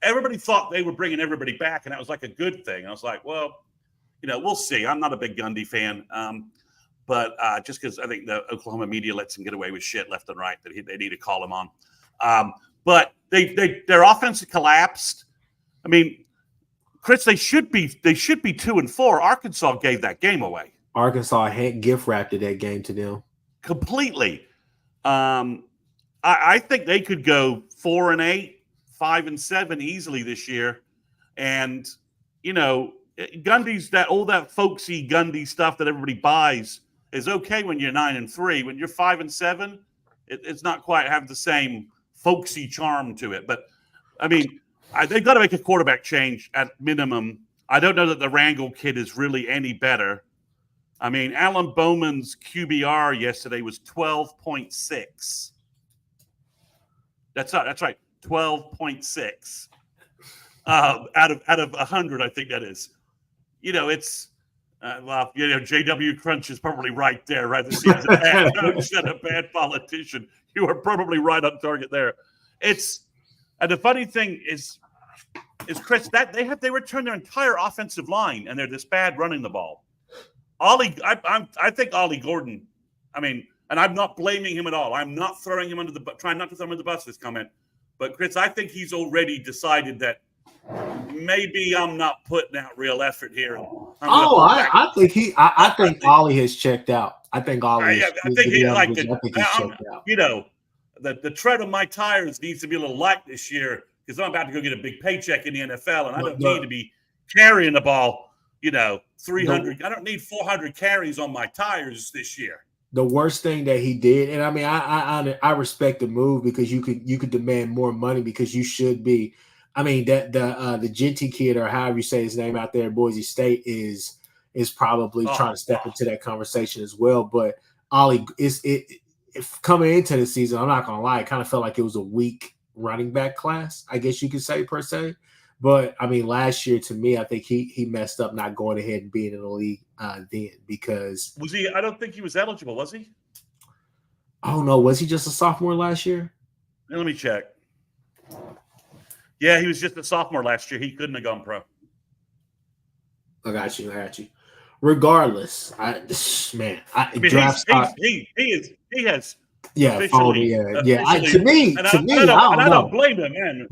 everybody thought they were bringing everybody back, and that was like a good thing. I was like, well, we'll see. I'm not a big Gundy fan. but just because I think the Oklahoma media lets him get away with shit left and right that they need to call him on. But their offense collapsed. I mean, Chris, they should be 2-4. Arkansas gave that game away. Arkansas had gift wrapped that game to them completely. I think they could go 4-8, 5-7 easily this year, and Gundy's all that folksy Gundy stuff that everybody buys is okay when you're 9-3. When you're 5-7, it's not quite have the same folksy charm to it. But I mean, they've got to make a quarterback change at minimum. I don't know that the Rangel kid is really any better. I mean, Alan Bowman's QBR yesterday was 12.6. That's right, 12.6 out of 100. I think that is. It's JW Crunch is probably right there. Right, he's a bad coach and a bad politician. You are probably right on target there. And the funny thing is Chris, that they returned their entire offensive line, and they're this bad running the ball. I think Ollie Gordon. I mean, and I'm not blaming him at all. I'm not throwing him trying not to throw him under the bus this comment. But Chris, I think he's already decided that maybe I'm not putting out real effort here. I think Ollie has checked out. I think Ollie. I think he's checked out. The tread on my tires needs to be a little light this year because I'm about to go get a big paycheck in the NFL, and I don't need to be carrying the ball. 300. I don't need 400 carries on my tires this year. The worst thing that he did, and I mean, I respect the move because you could demand more money because you should be. I mean, that the Genty kid or however you say his name out there at Boise State is probably trying to step into that conversation as well. But Ollie if coming into the season, I'm not gonna lie, it kind of felt like it was a weak running back class, I guess you could say per se. But I mean, last year to me, I think he messed up not going ahead and being in the league then because was he? I don't think he was eligible, was he? Oh no, was he just a sophomore last year? Let me check. Yeah, he was just a sophomore last year. He couldn't have gone pro. I got you. Regardless, he has. Yeah, to me, I don't blame him, man.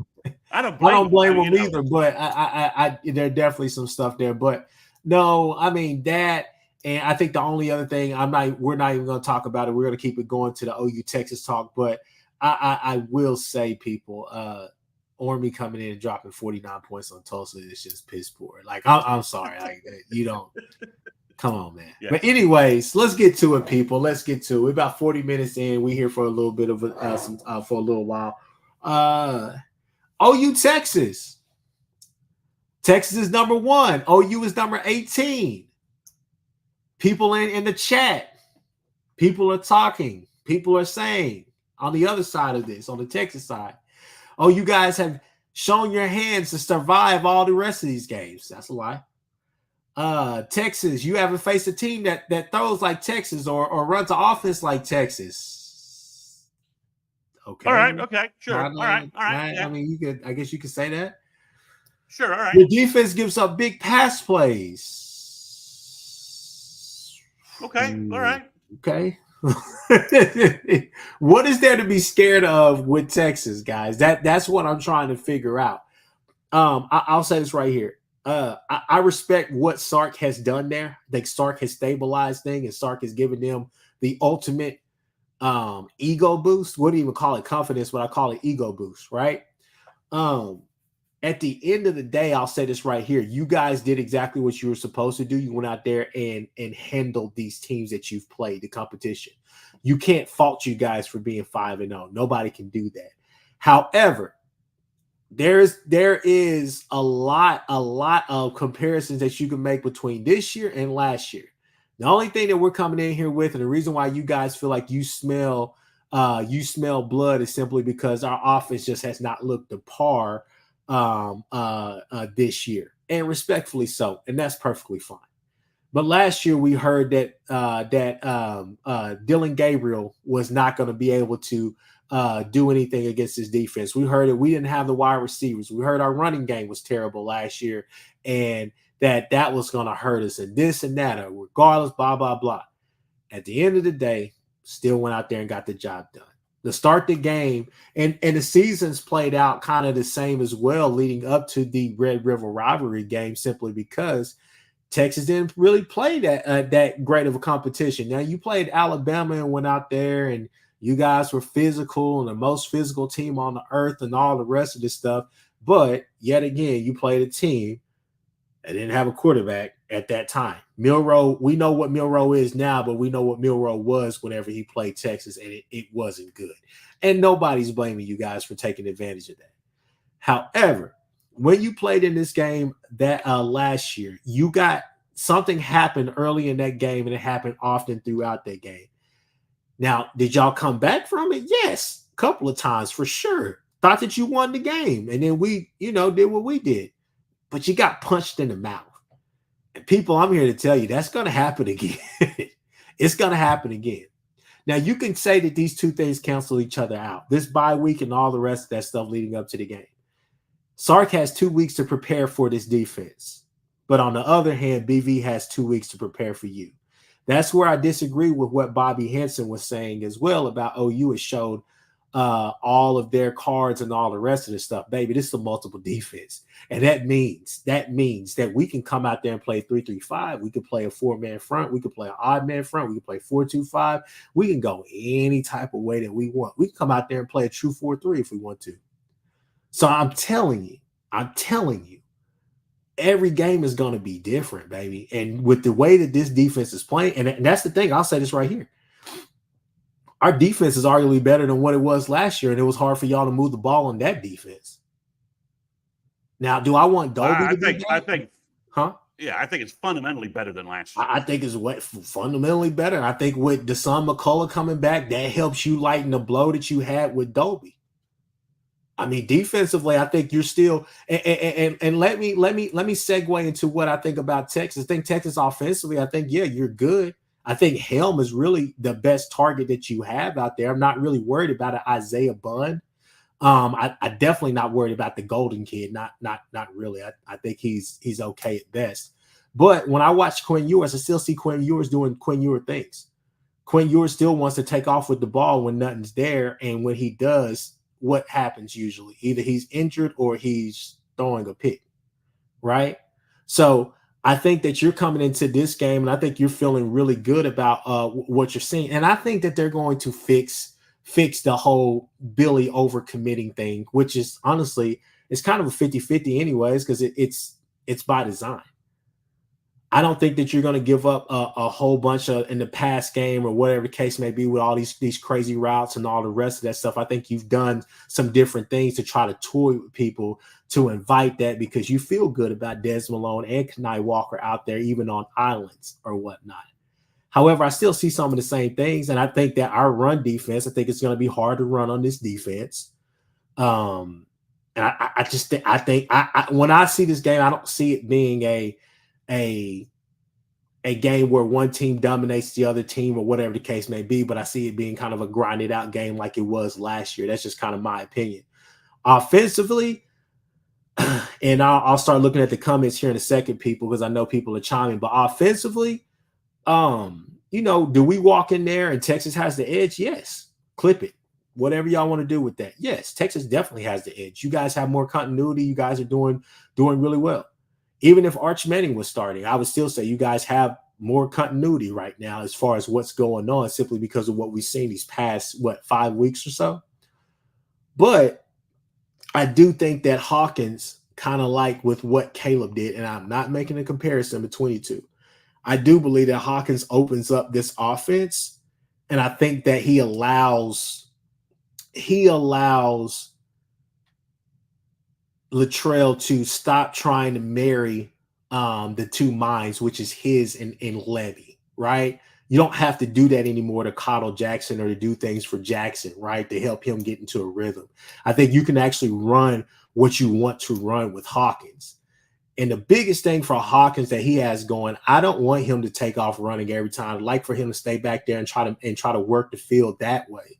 I don't blame him either, but I there's definitely some stuff there. But no, I mean that, and I think the only other thing we're not even going to talk about it. We're going to keep it going to the OU Texas talk. But I will say, people, Army coming in and dropping 49 points on Tulsa is just piss poor. Like I'm sorry, like you don't. Come on, man. Yeah. But anyways, let's get to it, people. Let's get to it. We're about 40 minutes in. We're here for a little bit of for a little while. OU Texas. Texas is number 1. OU is number 18. People in the chat. People are talking. People are saying on the other side of this, on the Texas side, oh, you guys have shown your hands to survive all the rest of these games. That's a lie. Texas, you haven't faced a team that throws like Texas or runs an offense like Texas. Okay. All right. Okay. Sure. All right. Yeah. I mean, I guess you could say that. Sure. All right. The defense gives up big pass plays. Okay. All right. Okay. What is there to be scared of with Texas, guys? That's what I'm trying to figure out. I'll say this right here. I respect what Sark has done there. I think Sark has stabilized things, and Sark has given them the ultimate ego boost. Wouldn't even call it confidence, but I call it ego boost, right? At the end of the day, I'll say this right here. You guys did exactly what you were supposed to do. You went out there and handled these teams that you've played, the competition. You can't fault you guys for being 5-0. Nobody can do that. However, there is a lot of comparisons that you can make between this year and last year. The only thing that we're coming in here with, and the reason why you guys feel like you smell blood, is simply because our offense just has not looked to par this year, and respectfully so, and that's perfectly fine. But last year we heard that Dylan Gabriel was not going to be able to do anything against his defense. We heard that we didn't have the wide receivers. We heard our running game was terrible last year, and that was going to hurt us, and this and that, regardless, blah blah blah. at the end of the day, still went out there and got the job done. To start the game, and the seasons played out kind of the same as well leading up to the Red River rivalry game, simply because Texas didn't really play that great of a competition. Now, you played Alabama and went out there and you guys were physical and the most physical team on the earth and all the rest of this stuff. But yet again, you played a team that didn't have a quarterback at that time. Milroe, we know what Milroe is now, but we know what Milroe was whenever he played Texas, and it wasn't good. And nobody's blaming you guys for taking advantage of that. However, when you played in this game that last year, you got something happened early in that game, and it happened often throughout that game. Now, did y'all come back from it? Yes, a couple of times for sure. Thought that you won the game, and then we, did what we did. But you got punched in the mouth. And people, I'm here to tell you, that's going to happen again. It's going to happen again. Now, you can say that these two things cancel each other out. This bye week and all the rest of that stuff leading up to the game. Sark has 2 weeks to prepare for this defense. But on the other hand, BV has 2 weeks to prepare for you. That's where I disagree with what Bobby Henson was saying as well about OU has showed all of their cards and all the rest of the stuff. Baby, this is a multiple defense. And that means that we can come out there and play 3-3-5. We could play a 4-man front. We could play an odd man front. We could play 4-2-5. We can go any type of way that we want. We can come out there and play a true 4-3 if we want to. So I'm telling you, every game is going to be different, baby. And with the way that this defense is playing, and that's the thing, I'll say this right here. Our defense is arguably better than what it was last year, and it was hard for y'all to move the ball on that defense. Now, do I want Dolby to be back? I think, huh? Yeah, I think it's fundamentally better than last year. I think it's fundamentally better. I think with Deshaun McCullough coming back, that helps you lighten the blow that you had with Dolby. I mean, defensively, I think you're still and let me segue into what I think about Texas. I think Texas offensively, I think, yeah, you're good. I think Helm is really the best target that you have out there. I'm not really worried about an Isaiah Bond. I definitely not worried about the Golden Kid. Not really. I think he's okay at best. But when I watch Quinn Ewers, I still see Quinn Ewers doing Quinn Ewers things. Quinn Ewers still wants to take off with the ball when nothing's there, and when he does, what happens usually? Either he's injured or he's throwing a pick, right? So I think that you're coming into this game, and I think you're feeling really good about what you're seeing. And I think that they're going to fix the whole Billy overcommitting thing, which is honestly, it's kind of a 50-50 anyways, because it's by design. I don't think that you're going to give up a whole bunch of in the pass game or whatever the case may be with all these crazy routes and all the rest of that stuff. I think you've done some different things to try to toy with people to invite that, because you feel good about Des Malone and Kenai Walker out there, even on islands or whatnot. However, I still see some of the same things, and I think that our run defense, I think it's going to be hard to run on this defense. And I just think when I see this game, I don't see it being a game where one team dominates the other team or whatever the case may be, but I see it being kind of a grinded out game like it was last year. That's just kind of my opinion. Offensively, and I'll start looking at the comments here in a second, people, because I know people are chiming, but offensively, do we walk in there and Texas has the edge? Yes. Clip it. Whatever y'all want to do with that. Yes, Texas definitely has the edge. You guys have more continuity. You guys are doing really well. Even if Arch Manning was starting, I would still say you guys have more continuity right now as far as what's going on, simply because of what we've seen these past, 5 weeks or so. But I do think that Hawkins, kind of like with what Caleb did, and I'm not making a comparison between the two, I do believe that Hawkins opens up this offense, and I think that he allows Latrell to stop trying to marry the two minds, which is his and Levy, right? You don't have to do that anymore to coddle Jackson or to do things for Jackson, right, to help him get into a rhythm. I think you can actually run what you want to run with Hawkins. And the biggest thing for Hawkins that he has going, I don't want him to take off running every time. I'd like for him to stay back there and try to work the field that way.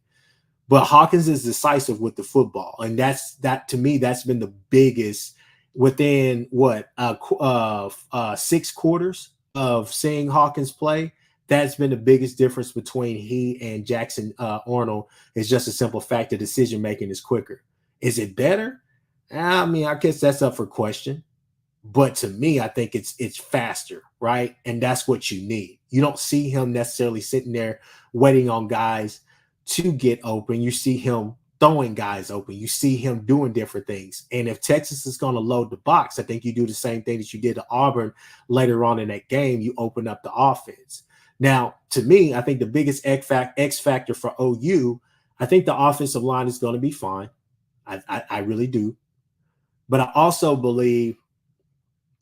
But Hawkins is decisive with the football, and that to me, that's been the biggest within 6 quarters of seeing Hawkins play. That's been the biggest difference between he and Jackson Arnold. Is just a simple fact that decision making is quicker. Is it better? I mean, I guess that's up for question. But to me, I think it's faster, right? And that's what you need. You don't see him necessarily sitting there waiting on guys to get open. You see him throwing guys open. You see him doing different things. And if Texas is going to load the box, I think you do the same thing that you did to Auburn later on in that game. You open up the offense. Now, to me, I think the biggest X factor for OU, I think the offensive line is going to be fine. I really do. But I also believe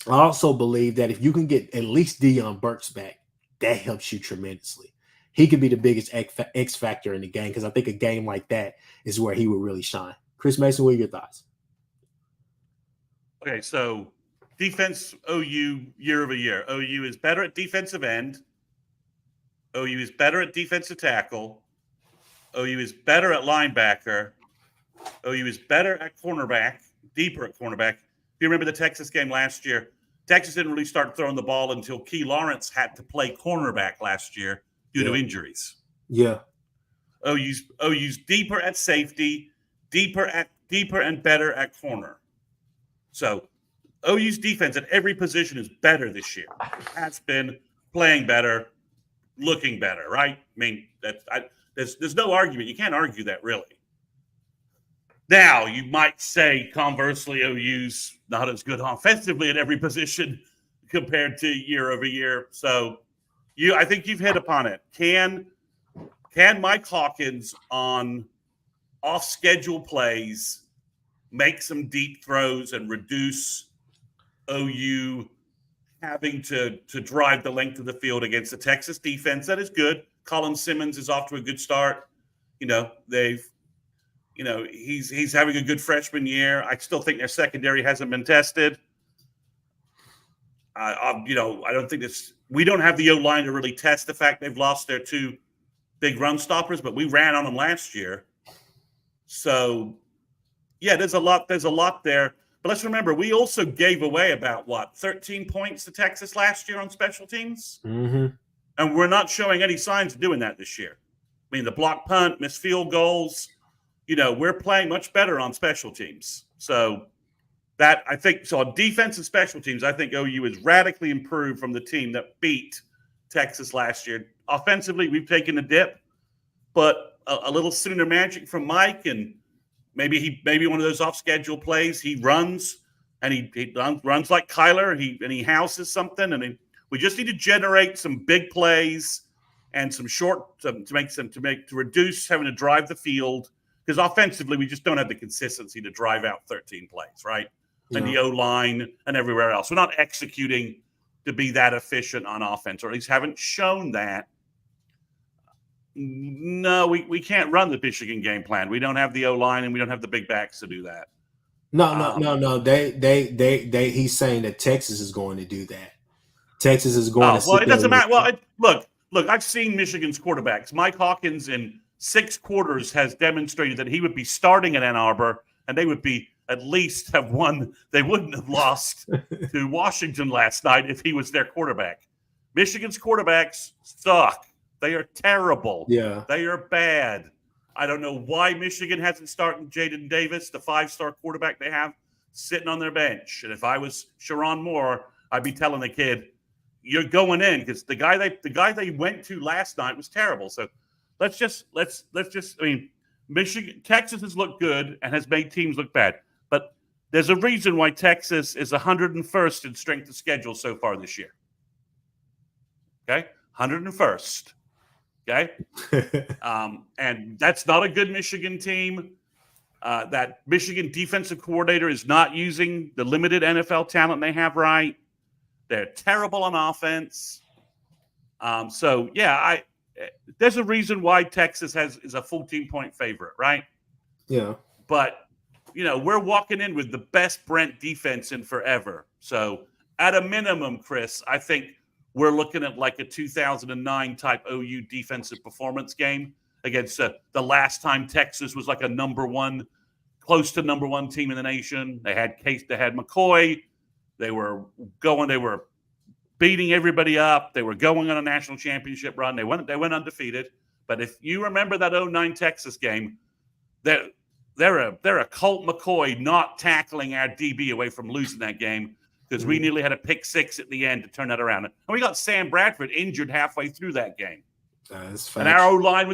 that if you can get at least Deion Burks back, that helps you tremendously. He could be the biggest X factor in the game because I think a game like that is where he would really shine. Chris Mason, what are your thoughts? Okay, so defense OU year over year. OU is better at defensive end. OU is better at defensive tackle. OU is better at linebacker. OU is better at cornerback, deeper at cornerback. If you remember the Texas game last year, Texas didn't really start throwing the ball until Key Lawrence had to play cornerback last year due to injuries. Yeah. OU's deeper at safety, deeper and better at corner. So OU's defense at every position is better this year. Has been playing better, looking better, right? I mean, there's no argument. You can't argue that, really. Now, you might say, conversely, OU's not as good offensively at every position compared to year over year. So, I think you've hit upon it. Can Mike Hawkins on off-schedule plays make some deep throws and reduce OU having to drive the length of the field against the Texas defense that is good? Colin Simmons is off to a good start. He's having a good freshman year. I still think their secondary hasn't been tested. I don't think we don't have the O-line to really test the fact they've lost their two big run stoppers, but we ran on them last year. So, yeah, there's a lot there. But let's remember, we also gave away about 13 points to Texas last year on special teams, and we're not showing any signs of doing that this year. I mean, the block punt, missed field goals. We're playing much better on special teams. So that I think so on defense and special teams, I think OU is radically improved from the team that beat Texas last year. Offensively, we've taken a dip, but a little Sooner magic from Mike, and maybe one of those off-schedule plays he runs, and he runs like Kyler, and he houses something, and we just need to generate some big plays and some short to reduce having to drive the field. Because offensively, we just don't have the consistency to drive out 13 plays, right? Yeah. And the O-line and everywhere else. We're not executing to be that efficient on offense, or at least haven't shown that. No, we can't run the Michigan game plan. We don't have the O-line, and we don't have the big backs to do that. No. He's saying that Texas is going to do that. Texas is going to. Well, it doesn't matter. Well, look. I've seen Michigan's quarterbacks. Mike Hawkins in 6 quarters has demonstrated that he would be starting at Ann Arbor, and they would be at least have won. They wouldn't have lost to Washington last night if he was their quarterback. Michigan's quarterbacks suck. They are terrible. Yeah. They are bad. I don't know why Michigan hasn't started Jaden Davis, the 5-star quarterback they have, sitting on their bench. And if I was Sharon Moore, I'd be telling the kid, you're going in, because the guy they went to last night was terrible. So let's just Texas has looked good and has made teams look bad. But there's a reason why Texas is 101st in strength of schedule so far this year. Okay? 101st. Okay? And that's not a good Michigan team. That Michigan defensive coordinator is not using the limited NFL talent they have right. They're terrible on offense. There's a reason why Texas is a 14-point favorite, right? Yeah. But, we're walking in with the best Brent defense in forever. So at a minimum, Chris, I think we're looking at like a 2009 type OU defensive performance game against the last time Texas was like close to number one team in the nation. They had McCoy. They were beating everybody up. They were going on a national championship run. They went undefeated. But if you remember that 09 Texas game, they're a Colt McCoy not tackling our DB away from losing that game, because we nearly had a pick six at the end to turn that around. And we got Sam Bradford injured halfway through that game. And our O-line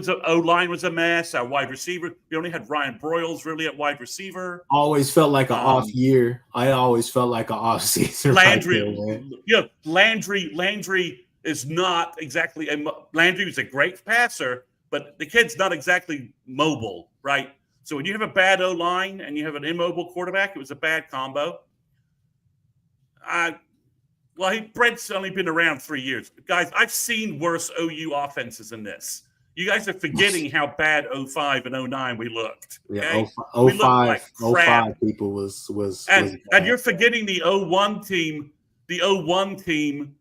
was a mess. Our wide receiver, we only had Ryan Broyles really at wide receiver. Always felt like an off year. I always felt like an off season. Landry is not exactly Landry was a great passer, but the kid's not exactly mobile, right? So when you have a bad O-line and you have an immobile quarterback, it was a bad combo. Brent's only been around 3 years. Guys, I've seen worse OU offenses than this. You guys are forgetting how bad 05 and 09 we looked. Okay? Yeah, 05 people was and you're forgetting the 01 team. The 01 team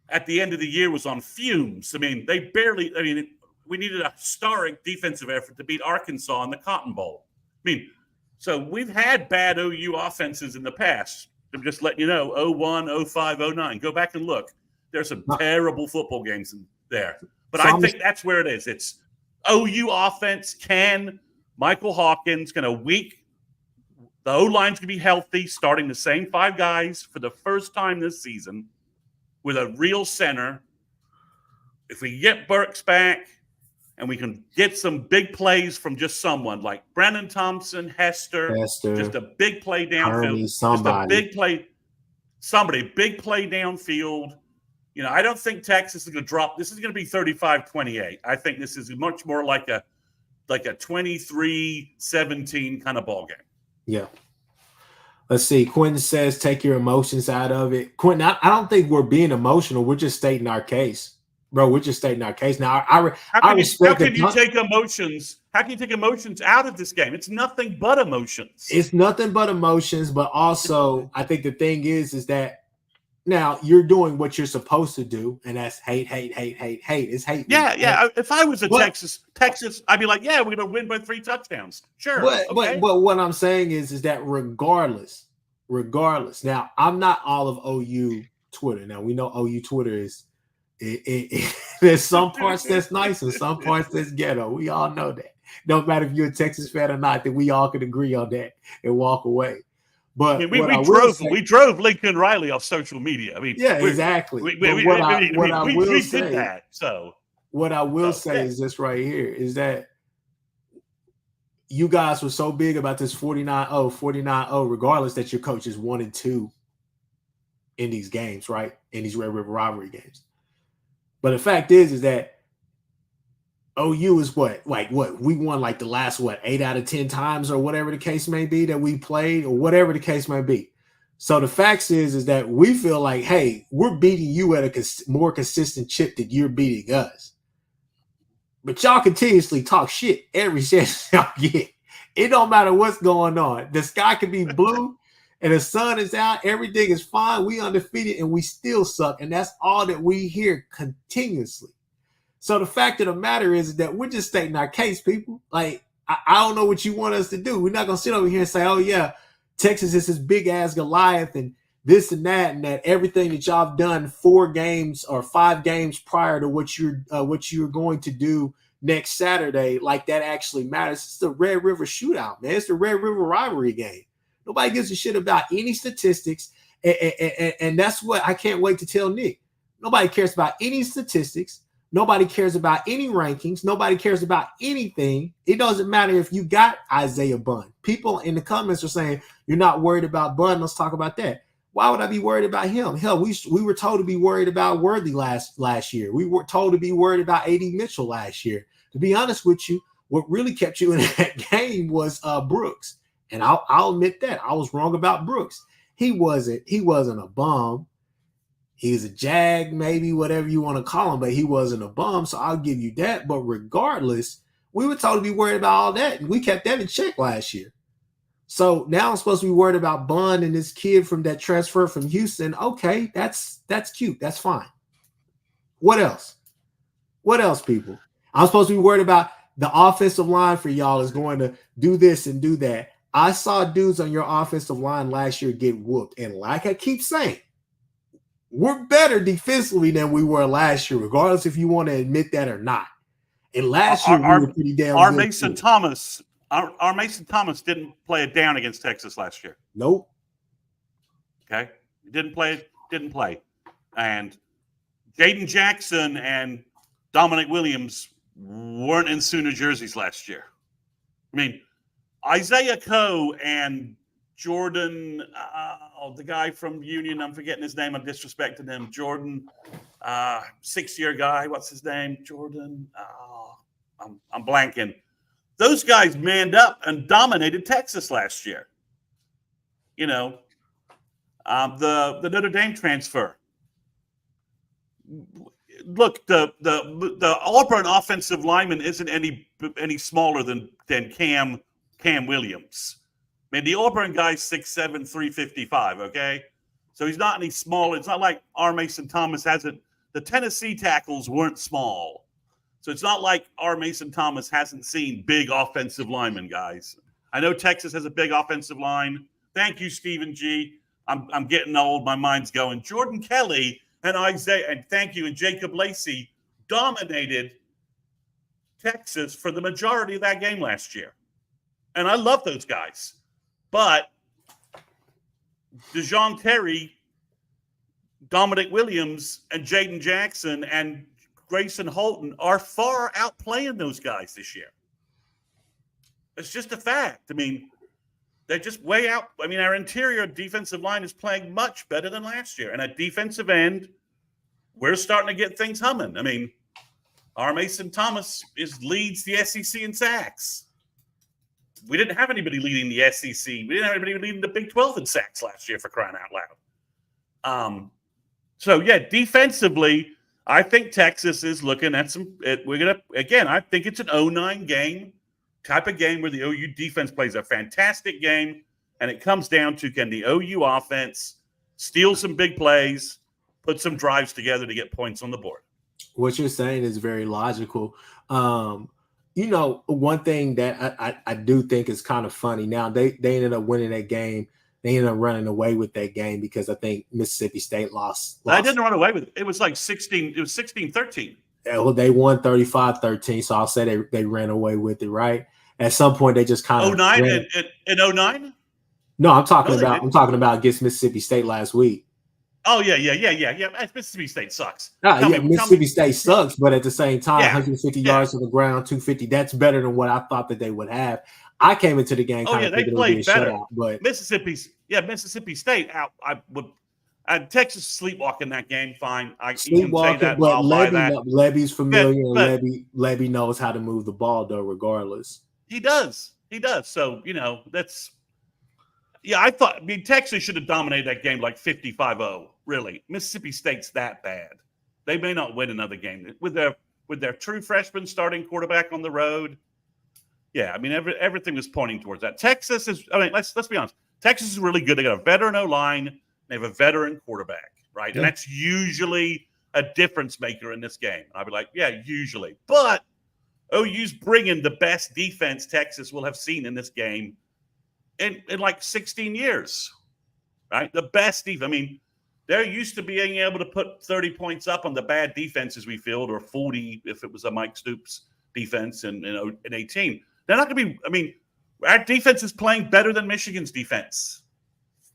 at the end of the year was on fumes. I mean, we needed a historic defensive effort to beat Arkansas in the Cotton Bowl. I mean, so we've had bad OU offenses in the past. I'm just letting you know, 01, 05, 09. Go back and look. There's some terrible football games in there. But I think that's where it is. It's OU offense Michael Hawkins going to the O-line's going to be healthy, starting the same 5 guys for the first time this season with a real center. If we get Burks back and we can get some big plays from just someone like Brandon Thompson, Hester, just a big play downfield, just a big play downfield. You know, I don't think Texas is going to drop. This is going to be 35-28. I think this is much more like a 23-17 kind of ball game. Yeah. Let's see. Quentin says, take your emotions out of it. Quentin, I don't think we're being emotional. We're just stating our case. Bro, we're just stating our case. Now, how can you take emotions out of this game? It's nothing but emotions. It's nothing but emotions, but also I think the thing is that now you're doing what you're supposed to do, and that's hate. It's hate. Yeah. If I was Texas, I'd be like, yeah, we're going to win by 3 touchdowns. Sure. But what I'm saying is that regardless. Now, I'm not all of OU Twitter. Now, we know OU Twitter is there's some parts that's nice and some parts that's ghetto. We all know that. No matter if you're a Texas fan or not, that we all can agree on that and walk away. But we drove Lincoln Riley off social media. I mean, exactly. What I will say is this right here is that you guys were so big about this 49-0, regardless that your coach is 1-2 in these games, right? In these Red River rivalry games. But the fact is that OU is what we won like the last 8 out of 10 times or whatever the case may be that we played or whatever the case may be. So the fact is that we feel like, hey, we're beating you at a more consistent chip that you're beating us. But y'all continuously talk shit every chance y'all get. It don't matter what's going on. The sky could be blue and the sun is out. Everything is fine. We undefeated and we still suck. And that's all that we hear continuously. So the fact of the matter is that we're just stating our case, people. Like, I don't know what you want us to do. We're not going to sit over here and say, oh, yeah, Texas is this big-ass Goliath and this and that everything that y'all have done 4 games or 5 games prior to what you're going to do next Saturday, like that actually matters. It's the Red River shootout, man. It's the Red River rivalry game. Nobody gives a shit about any statistics, and that's what I can't wait to tell Nick. Nobody cares about any statistics. Nobody cares about any rankings. Nobody cares about anything. It doesn't matter if you got Isaiah Bunn. People in the comments are saying, you're not worried about Bunn. Let's talk about that. Why would I be worried about him? Hell, we were told to be worried about Worthy last year. We were told to be worried about A.D. Mitchell last year. To be honest with you, what really kept you in that game was Brooks. And I'll admit that. I was wrong about Brooks. He wasn't a bum. He's a jag, maybe, whatever you want to call him, but he wasn't a bum, so I'll give you that. But regardless, we were told to be worried about all that, and we kept that in check last year. So now I'm supposed to be worried about Bunn and this kid from that transfer from Houston. Okay, that's cute. That's fine. What else? What else, people? I'm supposed to be worried about the offensive line for y'all is going to do this and do that. I saw dudes on your offensive line last year get whooped, and like I keep saying, we're better defensively than we were last year, regardless if you want to admit that or not. And last year we were pretty damn our good. Mason too. Thomas, our Mason Thomas didn't play it down against Texas last year. Nope. Okay, didn't play. And Jaden Jackson and Dominic Williams weren't in Sooner jerseys last year. I mean, Isaiah Coe and Jordan, the guy from Union, I'm forgetting his name. I'm disrespecting him. Jordan, 6-year guy. What's his name? Jordan. I'm blanking. Those guys manned up and dominated Texas last year. You know, the Notre Dame transfer. Look, the Auburn offensive lineman isn't any smaller than Cam Williams. I mean, the Auburn guy's 6'7", 355, okay? So he's not any smaller. It's not like our Mason Thomas hasn't. The Tennessee tackles weren't small. So it's not like our Mason Thomas hasn't seen big offensive linemen, guys. I know Texas has a big offensive line. Thank you, Stephen G. I'm getting old. My mind's going. Jordan Kelly and Isaiah, and thank you, and Jacob Lacey dominated Texas for the majority of that game last year. And I love those guys. But DeJoun Terry, Dominic Williams, and Jaden Jackson and Grayson Holton are far outplaying those guys this year. It's just a fact. I mean, they're just way out. I mean, our interior defensive line is playing much better than last year. And at defensive end, we're starting to get things humming. I mean, our Mason Thomas leads the SEC in sacks. We didn't have anybody leading the SEC. We didn't have anybody leading the Big 12 in sacks last year, for crying out loud. So, yeah, defensively, I think Texas is looking at some – we're going to – again, I think it's an 0-9 game, type of game where the OU defense plays a fantastic game, and it comes down to, can the OU offense steal some big plays, put some drives together to get points on the board? What you're saying is very logical. You know, one thing that I do think is kind of funny. Now, they ended up winning that game. They ended up running away with that game because I think Mississippi State lost. I didn't run away with it. It was like 16. It was 16-13. Well, they won 35-13, so I'll say they ran away with it, right? At some point, they just kind of 09 in 09? No, I'm talking about against Mississippi State last week. Oh, yeah. Mississippi State sucks. Mississippi State sucks, but at the same time, 150 yards on the ground, 250, that's better than what I thought that they would have. I came into the game kind of thinking it would be a shutout, but Mississippi State out. Texas sleepwalking that game, fine. Sleepwalking, but Levy's familiar, and Levy knows how to move the ball, though, regardless. He does. So, you know, that's – yeah, Texas should have dominated that game like 55-0, really. Mississippi State's that bad. They may not win another game. With their true freshman starting quarterback on the road, yeah, I mean, everything was pointing towards that. Texas is – I mean, let's be honest. Texas is really good. They got a veteran O-line. They have a veteran quarterback, right? Yeah. And that's usually a difference maker in this game. I'd be like, yeah, usually. But OU's bringing the best defense Texas will have seen in this game in like 16 years, right? The best defense. I mean, they're used to being able to put 30 points up on the bad defenses we field, or 40 if it was a Mike Stoops defense in 18. They're not going to be – I mean, our defense is playing better than Michigan's defense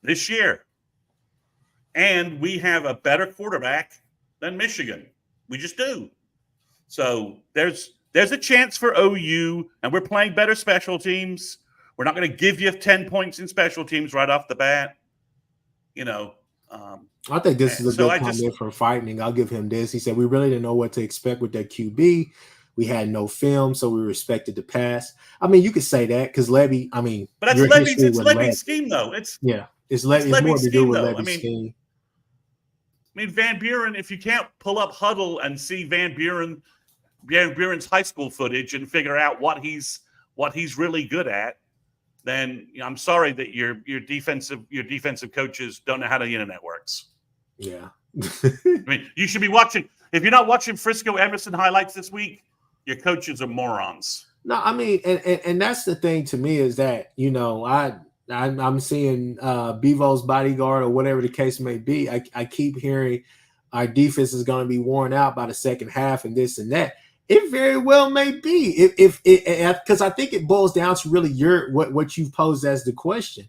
this year. And we have a better quarterback than Michigan. We just do. So there's a chance for OU, and we're playing better special teams. We're not going to give you 10 points in special teams right off the bat. You know. I think this is a good comment from Frightening. I'll give him this. He said, we really didn't know what to expect with that QB. We had no film, so we respected the pass. I mean, you could say that because Levy, I mean. But that's Levy's scheme, though. It's more to do with Levy's scheme. I mean, Van Buren, if you can't pull up Huddle and see Van Buren's high school footage and figure out what he's really good at, then I'm sorry that your defensive coaches don't know how the internet works. Yeah. I mean, you should be watching. If you're not watching Frisco Emerson highlights this week, your coaches are morons. No, I mean, and that's the thing to me is that, you know, I'm seeing Bevo's bodyguard or whatever the case may be. I keep hearing our defense is going to be worn out by the second half and this and that. It very well may be, if because I think it boils down to really what you've posed as the question.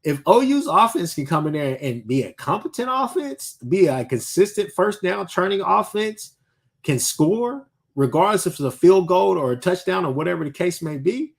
If OU's offense can come in there and be a competent offense, be a consistent first down turning offense, can score regardless if it's a field goal or a touchdown or whatever the case may be.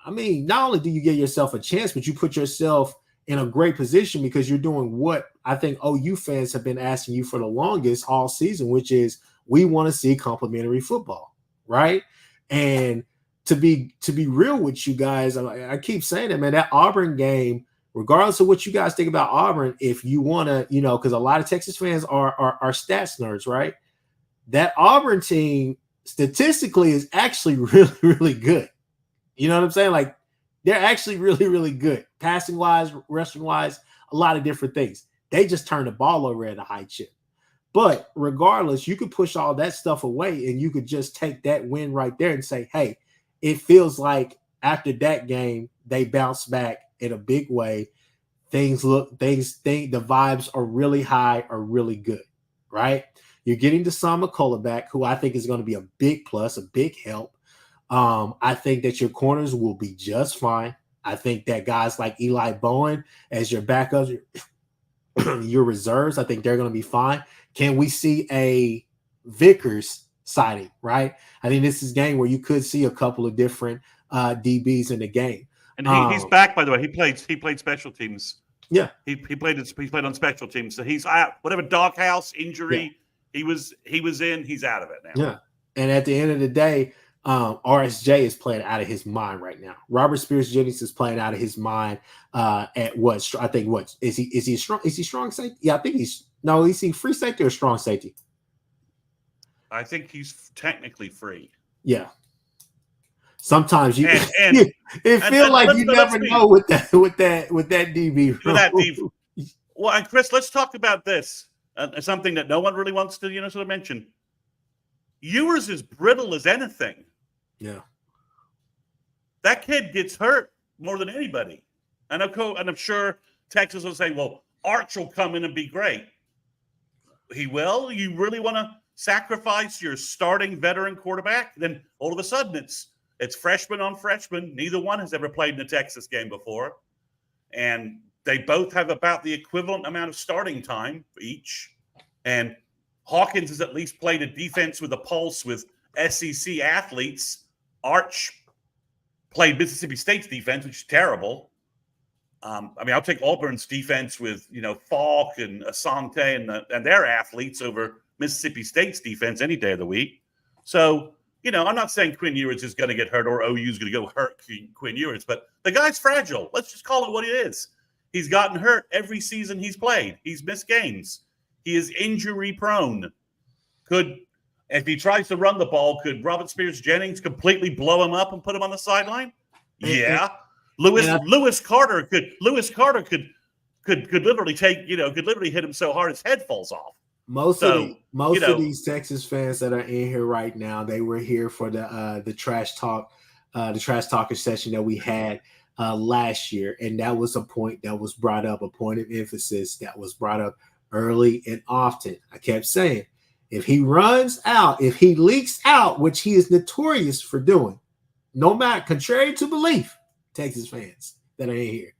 I mean, not only do you give yourself a chance, but you put yourself in a great position because you're doing what I think OU fans have been asking you for the longest all season, which is we want to see complimentary football, right? And to be real with you guys, I keep saying that, man, that Auburn game, regardless of what you guys think about Auburn, if you want to, because a lot of Texas fans are stats nerds, right? That Auburn team statistically is actually really, really good. You know what I'm saying? Like, they're actually really, really good. Passing wise, rushing wise, a lot of different things. They just turn the ball over at a high chip. But regardless, you could push all that stuff away and you could just take that win right there and say, hey, it feels like after that game, they bounced back in a big way. The vibes are really high, are really good, right? You're getting Deshaun McCullough back, who I think is going to be a big plus, a big help. I think that your corners will be just fine. I think that guys like Eli Bowen as your backups, your reserves, I think they're going to be fine. Can we see a Vickers sighting, right? I think this is a game where you could see a couple of different DBs in the game. And he's back, by the way. He played special teams. Yeah. He played on special teams. So he's out. Whatever doghouse injury he was in, he's out of it now. Yeah. And at the end of the day, RSJ is playing out of his mind right now. Robert Spears Jennings is playing out of his mind at what I think what is he strong safety? Yeah, I think is he free safety or strong safety? I think he's technically free. Yeah. Sometimes you feel like you never know with that DB. With that DB. Well, and Chris, let's talk about this. Something that no one really wants to sort of mention. Ewers is brittle as anything. Yeah. That kid gets hurt more than anybody. And I'm sure Texas will say, well, Arch will come in and be great. He will? You really want to sacrifice your starting veteran quarterback? Then all of a sudden it's freshman on freshman. Neither one has ever played in a Texas game before. And they both have about the equivalent amount of starting time for each. And Hawkins has at least played a defense with a pulse with SEC athletes. Arch played Mississippi State's defense, which is terrible. I'll take Auburn's defense with, Falk and Asante and their athletes over Mississippi State's defense any day of the week. So, I'm not saying Quinn Ewers is going to get hurt or OU is going to go hurt Quinn Ewers, but the guy's fragile. Let's just call it what it is. He's gotten hurt every season he's played. He's missed games. He is injury prone. If he tries to run the ball, could Robert Spears Jennings completely blow him up and put him on the sideline? Yeah. Lewis Carter could literally could literally hit him so hard his head falls off. Most of these Texas fans that are in here right now, they were here for the trash talk, the trash talker session that we had last year, and that was a point that was brought up, a point of emphasis that was brought up early and often. I kept saying, if he runs out, if he leaks out, which he is notorious for doing, no matter, contrary to belief, Texas fans that are in here,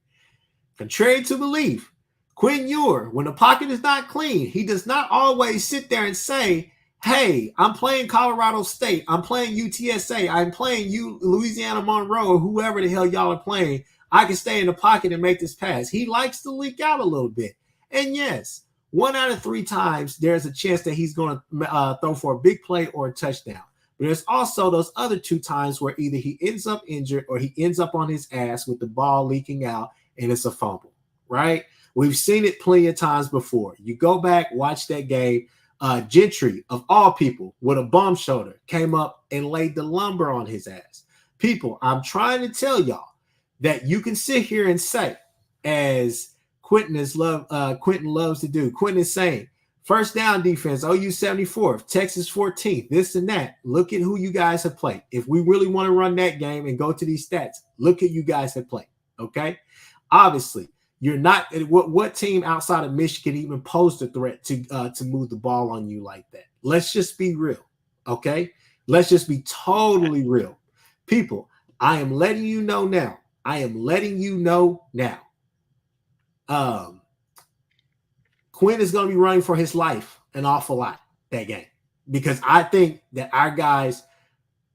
contrary to belief, Quinn Ewers, when the pocket is not clean, he does not always sit there and say, hey, I'm playing Colorado State, I'm playing UTSA, I'm playing Louisiana Monroe, or whoever the hell y'all are playing. I can stay in the pocket and make this pass. He likes to leak out a little bit. And yes, 1 out of 3 times, there's a chance that he's going to throw for a big play or a touchdown. But there's also those other 2 times where either he ends up injured or he ends up on his ass with the ball leaking out and it's a fumble, right? We've seen it plenty of times before. You go back, watch that game. Gentry, of all people, with a bum shoulder, came up and laid the lumber on his ass. People, I'm trying to tell y'all that you can sit here and say, as Quentin loves to do. Quentin is saying, first down defense, OU 74th, Texas 14th, this and that. Look at who you guys have played. If we really want to run that game and go to these stats, look at you guys have played, okay? Obviously, you're not. What team outside of Michigan even posed a threat to move the ball on you like that? Let's just be real, okay? Let's just be totally real, people. I am letting you know now. Quinn is going to be running for his life an awful lot that game, because I think that our guys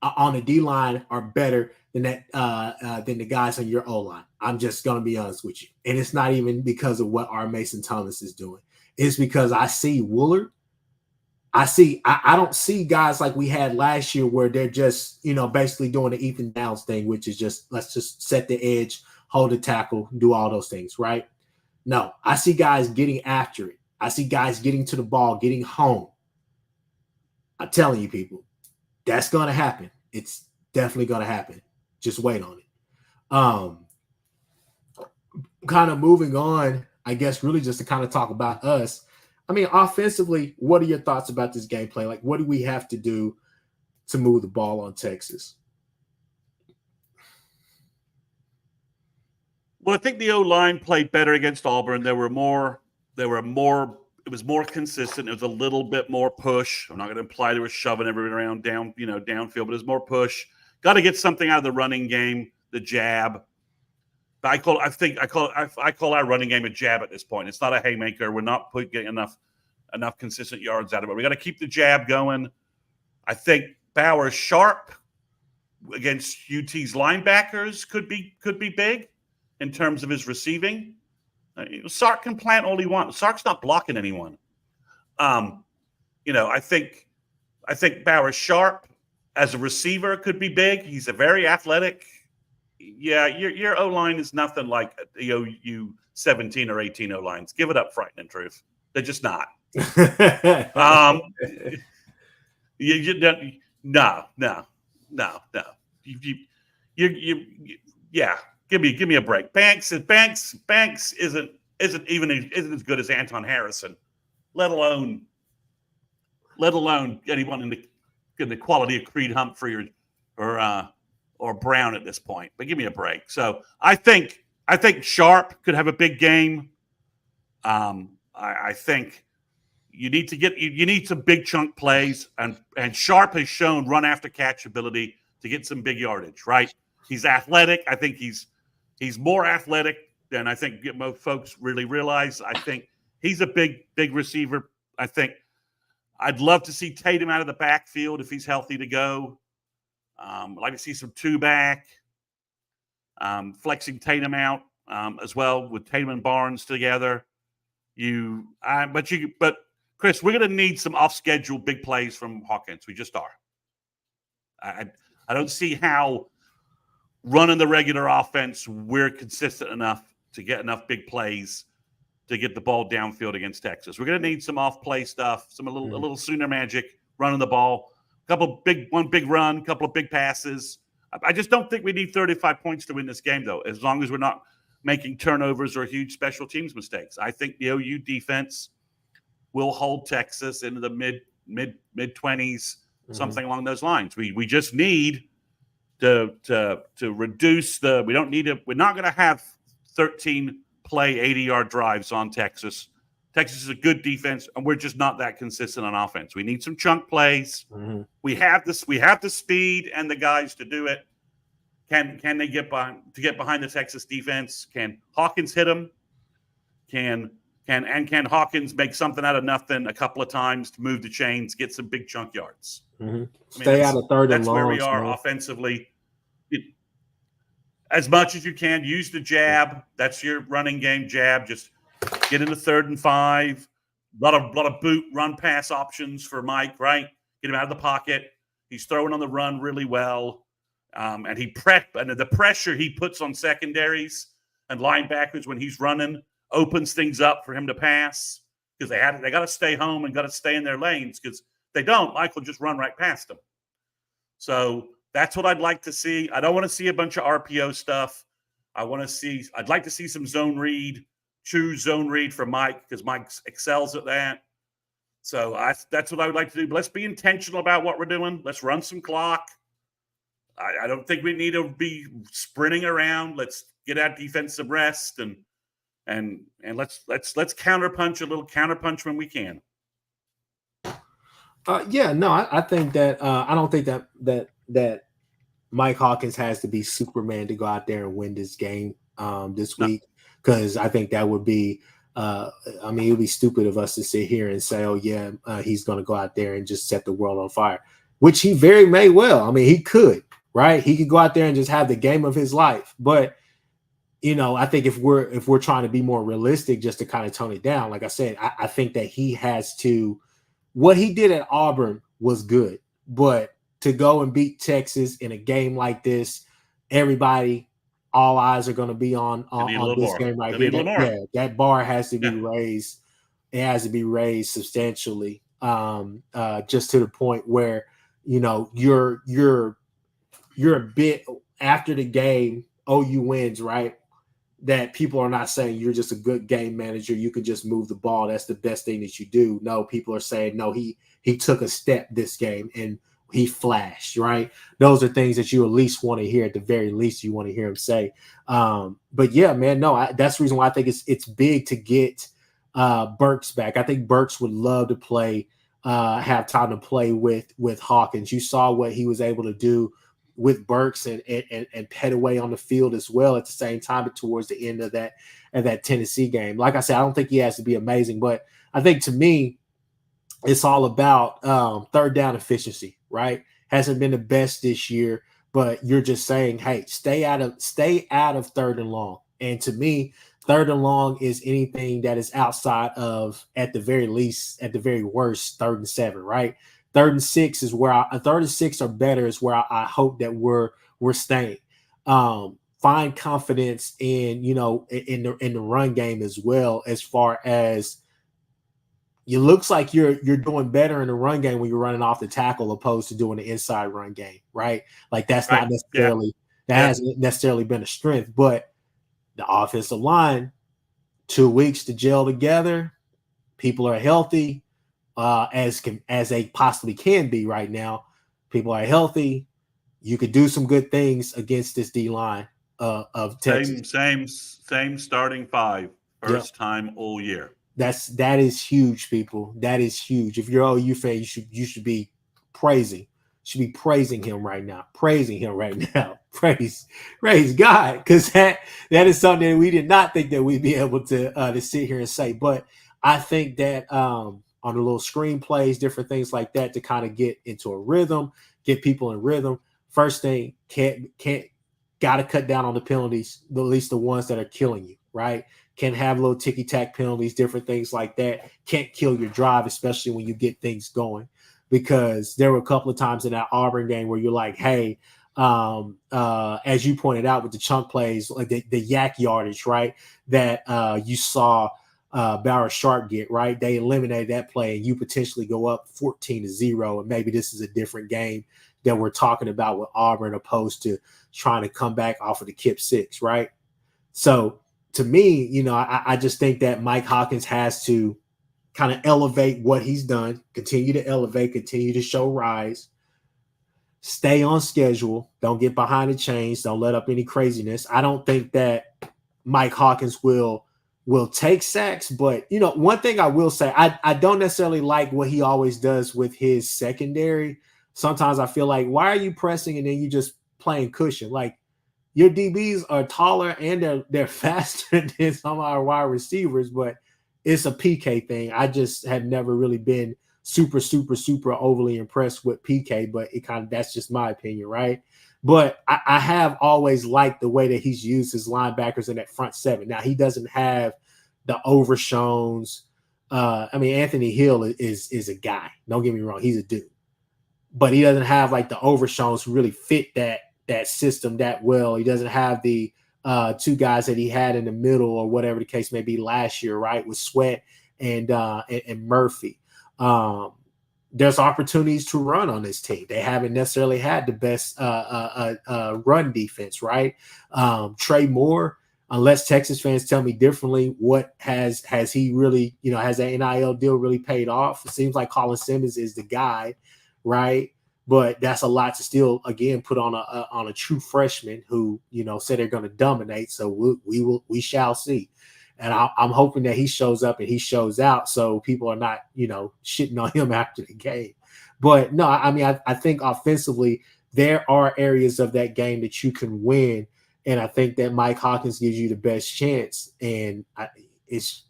on the D line are better than the guys on your O line. I'm just going to be honest with you, and it's not even because of what our Mason Thomas is doing. It's because I see Woolard. I don't see guys like we had last year where they're just, basically doing the Ethan Downs thing, which is just, let's just set the edge, hold the tackle, do all those things, right? No, I see guys getting after it. I see guys getting to the ball, getting home. I'm telling you, people, that's going to happen. It's definitely going to happen. Just wait on it. Kind of moving on, I guess, really just to kind of talk about us. I mean, offensively, what are your thoughts about this gameplay? Like, what do we have to do to move the ball on Texas? Well, I think the O-line played better against Auburn. It was more consistent. It was a little bit more push. I'm not going to imply they were shoving everyone around downfield, but it was more push. Got to get something out of the running game, the jab. I call our running game a jab at this point. It's not a haymaker. We're not getting enough consistent yards out of it. We got to keep the jab going. I think Bauer Sharp against UT's linebackers could be big in terms of his receiving. Sark can plant all he wants. Sark's not blocking anyone. I think Bauer Sharp as a receiver could be big. He's a very athletic. Yeah, your O-line is nothing like the OU 17 or 18 O-lines. Give it up, frightening truth. They're just not. No. Give me a break. Banks isn't as good as Anton Harrison, let alone anyone in the quality of Creed Humphrey or Brown at this point. But give me a break. So I think Sharp could have a big game. I think you need some big chunk plays, and Sharp has shown run after catch ability to get some big yardage. Right? He's athletic. I think he's more athletic than I think most folks really realize. I think he's a big receiver. I think I'd love to see Tatum out of the backfield if he's healthy to go. I'd like to see some two back, flexing Tatum out as well with Tatum and Barnes together. But Chris, we're going to need some off-schedule big plays from Hawkins. We just are. I don't see how running the regular offense we're consistent enough to get enough big plays to get the ball downfield against Texas. We're going to need some off-play stuff, a little Sooner magic, running the ball. One big run, couple of big passes. I just don't think we need 35 points to win this game, though, as long as we're not making turnovers or huge special teams mistakes. I think the OU defense will hold Texas into the mid 20s, something along those lines. We just need to reduce the. We don't need to. We're not going to have 13 play 80-yard drives on Texas. Texas is a good defense, and we're just not that consistent on offense. We need some chunk plays. Mm-hmm. We have the speed and the guys to do it. Can they get behind the Texas defense? Can Hawkins hit them? Can Hawkins make something out of nothing a couple of times to move the chains, get some big chunk yards? Mm-hmm. Stay out of third and long. That's where we are offensively. As much as you can, use the jab. That's your running game jab. Just get into 3rd and 5. A lot of boot run pass options for Mike, right? Get him out of the pocket. He's throwing on the run really well. And the pressure he puts on secondaries and linebackers when he's running opens things up for him to pass, because they got to stay home and got to stay in their lanes, because they don't, Mike will just run right past them. So that's what I'd like to see. I don't want to see a bunch of RPO stuff. I'd like to see some zone read. Choose zone read for Mike, because Mike excels at that. So that's what I would like to do. But let's be intentional about what we're doing. Let's run some clock. I don't think we need to be sprinting around. Let's get out defensive rest and let's counterpunch a little counterpunch when we can. Yeah, no, I think that I don't think that Mike Hawkins has to be Superman to go out there and win this game this week, because I think that would be I mean, it would be stupid of us to sit here and say, oh yeah, he's going to go out there and just set the world on fire, which he very may well. I mean, he could, right? He could go out there and just have the game of his life. But I think if we're trying to be more realistic, just to kind of tone it down, like I said, I think that he has to. What he did at Auburn was good, but to go and beat Texas in a game like this, everybody, all eyes are going to be on this game right here. That bar has to be raised. It has to be raised substantially, just to the point where you're a bit after the game. OU wins, right? That people are not saying you're just a good game manager. You can just move the ball. That's the best thing that you do. No, people are saying, no, he took a step this game and he flashed, right? Those are things that you at least want to hear. At the very least, you want to hear him say. But yeah, man, no, that's the reason why I think it's big to get Burks back. I think Burks would love to play, have time to play with Hawkins. You saw what he was able to do with Burks and Petaway on the field as well at the same time, but towards the end of that Tennessee game. Like I said, I don't think he has to be amazing, but I think to me, it's all about third down efficiency, right? Hasn't been the best this year, but you're just saying, hey, stay out of third and long. And to me, third and long is anything that is outside of, at the very least, at the very worst, 3rd and 7, right? 3rd and 6 is where 3rd and 6 or better is where I hope that we're staying. Find confidence in the run game as well, as far as it looks like you're doing better in the run game when you're running off the tackle opposed to doing the inside run game, right? Like that's not necessarily hasn't necessarily been a strength, but the offensive line, 2 weeks to gel together. People are healthy. As they possibly can be right now. People are healthy. You could do some good things against this D line of Texas. Same starting 5, first time all year. That is huge, people. That is huge. If you're an OU fan, you should be praising. Should be praising him right now. Praising him right now. Praise God, because that is something that we did not think that we'd be able to sit here and say. But I think that on the little screenplays, different things like that, to kind of get into a rhythm, get people in rhythm. First thing, got to cut down on the penalties, at least the ones that are killing you, right? Can have little ticky-tack penalties, different things like that. Can't kill your drive, especially when you get things going, because there were a couple of times in that Auburn game where you're like, hey, as you pointed out with the chunk plays, like the yak yardage, right, that you saw Bauer Sharp get, right? They eliminated that play, and you potentially go up 14-0, and maybe this is a different game that we're talking about with Auburn, opposed to trying to come back off of the Kip 6, right? So to me, I just think that Mike Hawkins has to kind of elevate what he's done, continue to elevate, continue to show rise, stay on schedule, don't get behind the chains, don't let up any craziness. I don't think that Mike Hawkins will take sacks, but one thing I will say, I don't necessarily like what he always does with his secondary. Sometimes I feel like, why are you pressing and then you just playing cushion? Like, your DBs are taller and they're faster than some of our wide receivers, but it's a PK thing. I just have never really been super overly impressed with PK, but that's just my opinion, right? But I have always liked the way that he's used his linebackers in that front 7. Now, he doesn't have the overshones. Anthony Hill is a guy. Don't get me wrong. He's a dude. But he doesn't have like the overshones who really fit that system that well. He doesn't have the 2 guys that he had in the middle, or whatever the case may be, last year, right, with Sweat and Murphy. There's opportunities to run on this team. They haven't necessarily had the best run defense, right? Trey Moore, unless Texas fans tell me differently, what has he really, has that NIL deal really paid off? It seems like Colin Simmons is the guy, right? but that's a lot to still again put on a true freshman who said they're going to dominate. So we shall see. And I'm hoping that he shows up and he shows out, so people are not shitting on him after the game. But no, I mean I think offensively there are areas of that game that you can win, and I think that Mike Hawkins gives you the best chance. And it's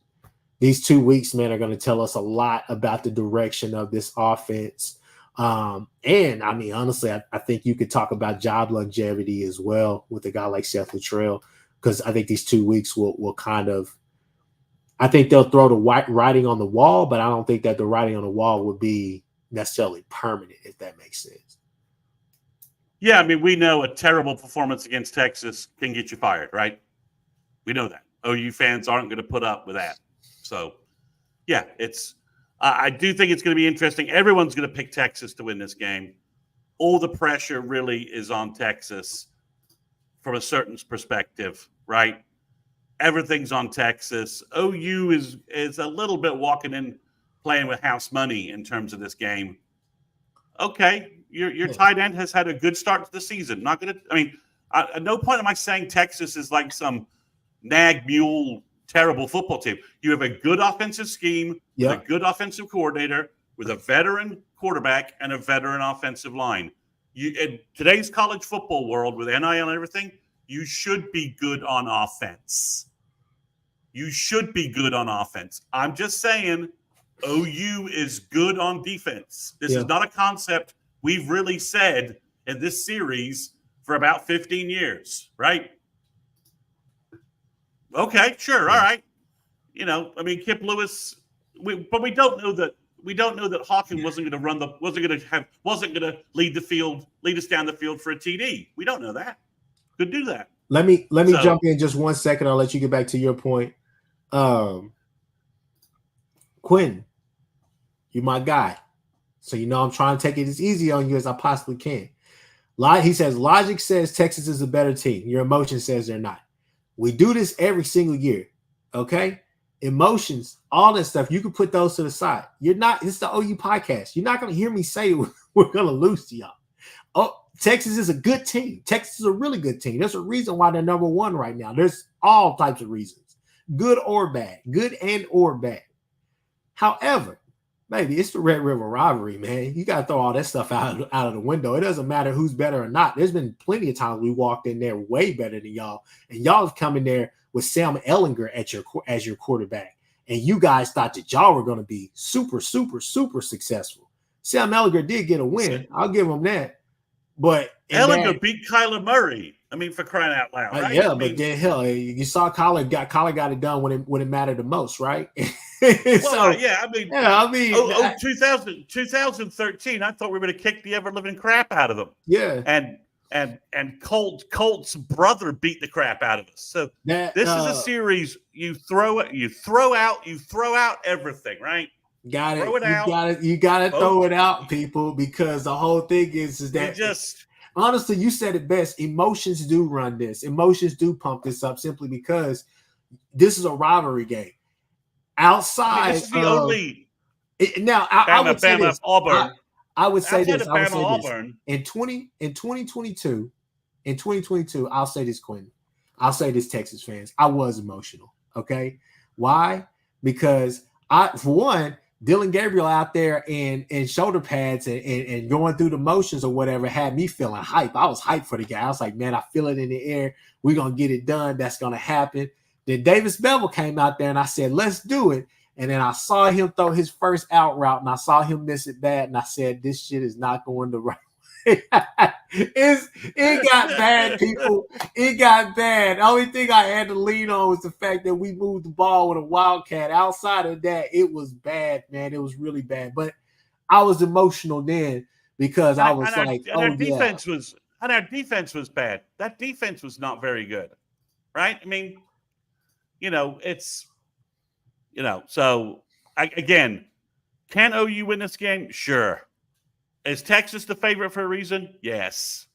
these 2 weeks, man, are going to tell us a lot about the direction of this offense. And I mean, honestly, I think you could talk about job longevity as well with a guy like Seth Luttrell, because I think these 2 weeks will kind of, I think they'll throw the writing on the wall, but I don't think that the writing on the wall would be necessarily permanent, if that makes sense. Yeah, I mean, we know a terrible performance against Texas can get you fired, right? We know that. OU fans aren't going to put up with that. So, yeah, I do think it's going to be interesting. Everyone's going to pick Texas to win this game. All the pressure really is on Texas from a certain perspective, right? Everything's on Texas. OU is a little bit walking in, playing with house money in terms of this game. Okay, your tight end has had a good start to the season. Not going to. I mean, at no point am I saying Texas is like some nag mule terrible football team. You have a good offensive scheme, with a good offensive coordinator, with a veteran quarterback and a veteran offensive line. In today's college football world with NIL and everything, you should be good on offense. You should be good on offense. I'm just saying OU is good on defense. This is not a concept we've really said in this series for about 15 years, right? Okay, sure, all right. I mean, Kip Lewis, but we don't know that Hawkins wasn't going to lead us down the field for a TD. We don't know that. Could do that. Let me jump in just 1 second. I'll let you get back to your point. Quinn, you're my guy. So I'm trying to take it as easy on you as I possibly can. He says, logic says Texas is a better team. Your emotion says they're not. We do this every single year. Okay? Emotions, all that stuff, you can put those to the side. It's the OU podcast. You're not going to hear me say we're going to lose to y'all. Oh, Texas is a good team. Texas is a really good team. There's a reason why they're number one right now. There's all types of reasons, good or bad, good and or bad. However, baby, it's the Red River rivalry, man. You got to throw all that stuff out of the window. It doesn't matter who's better or not. There's been plenty of times we walked in there way better than y'all, and y'all have come in there with Sam Ehlinger as your quarterback, and you guys thought that y'all were going to be super, super, super successful. Sam Ehlinger did get a win. I'll give him that. But Ehlinger beat Kyler Murray. I mean, for crying out loud, right? Yeah, but then hell, you saw Kyler got it done when it mattered the most, right? Well, I mean, 2013, I thought we were going to kick the ever living crap out of them. Yeah, and Colt's brother beat the crap out of us. So this is a series you throw out everything, right? Got it. You got to throw it out, people, because the whole thing is that honestly, you said it best. Emotions do run this. Emotions do pump this up simply because this is a rivalry game. Outside, this is the only. Now, I would say this. Auburn. I would say this. Auburn. In 2022, I'll say this, Quentin. I'll say this, Texas fans. I was emotional. Okay, why? Because for one, Dylan Gabriel out there in shoulder pads and going through the motions or whatever had me feeling hype. I was hyped for the guy. I was like, man, I feel it in the air. We're going to get it done. That's going to happen. Then Davis Bevel came out there and I said, let's do it. And then I saw him throw his first out route and I saw him miss it bad. And I said, this shit is not going the right way. It got bad, people. It got bad. The only thing I had to lean on was the fact that we moved the ball with a Wildcat. Outside of that, it was bad, man. It was really bad. But I was emotional then because I was like, our defense was bad. That defense was not very good. Right? I mean, so again, can OU win this game? Sure. Is Texas the favorite for a reason? Yes.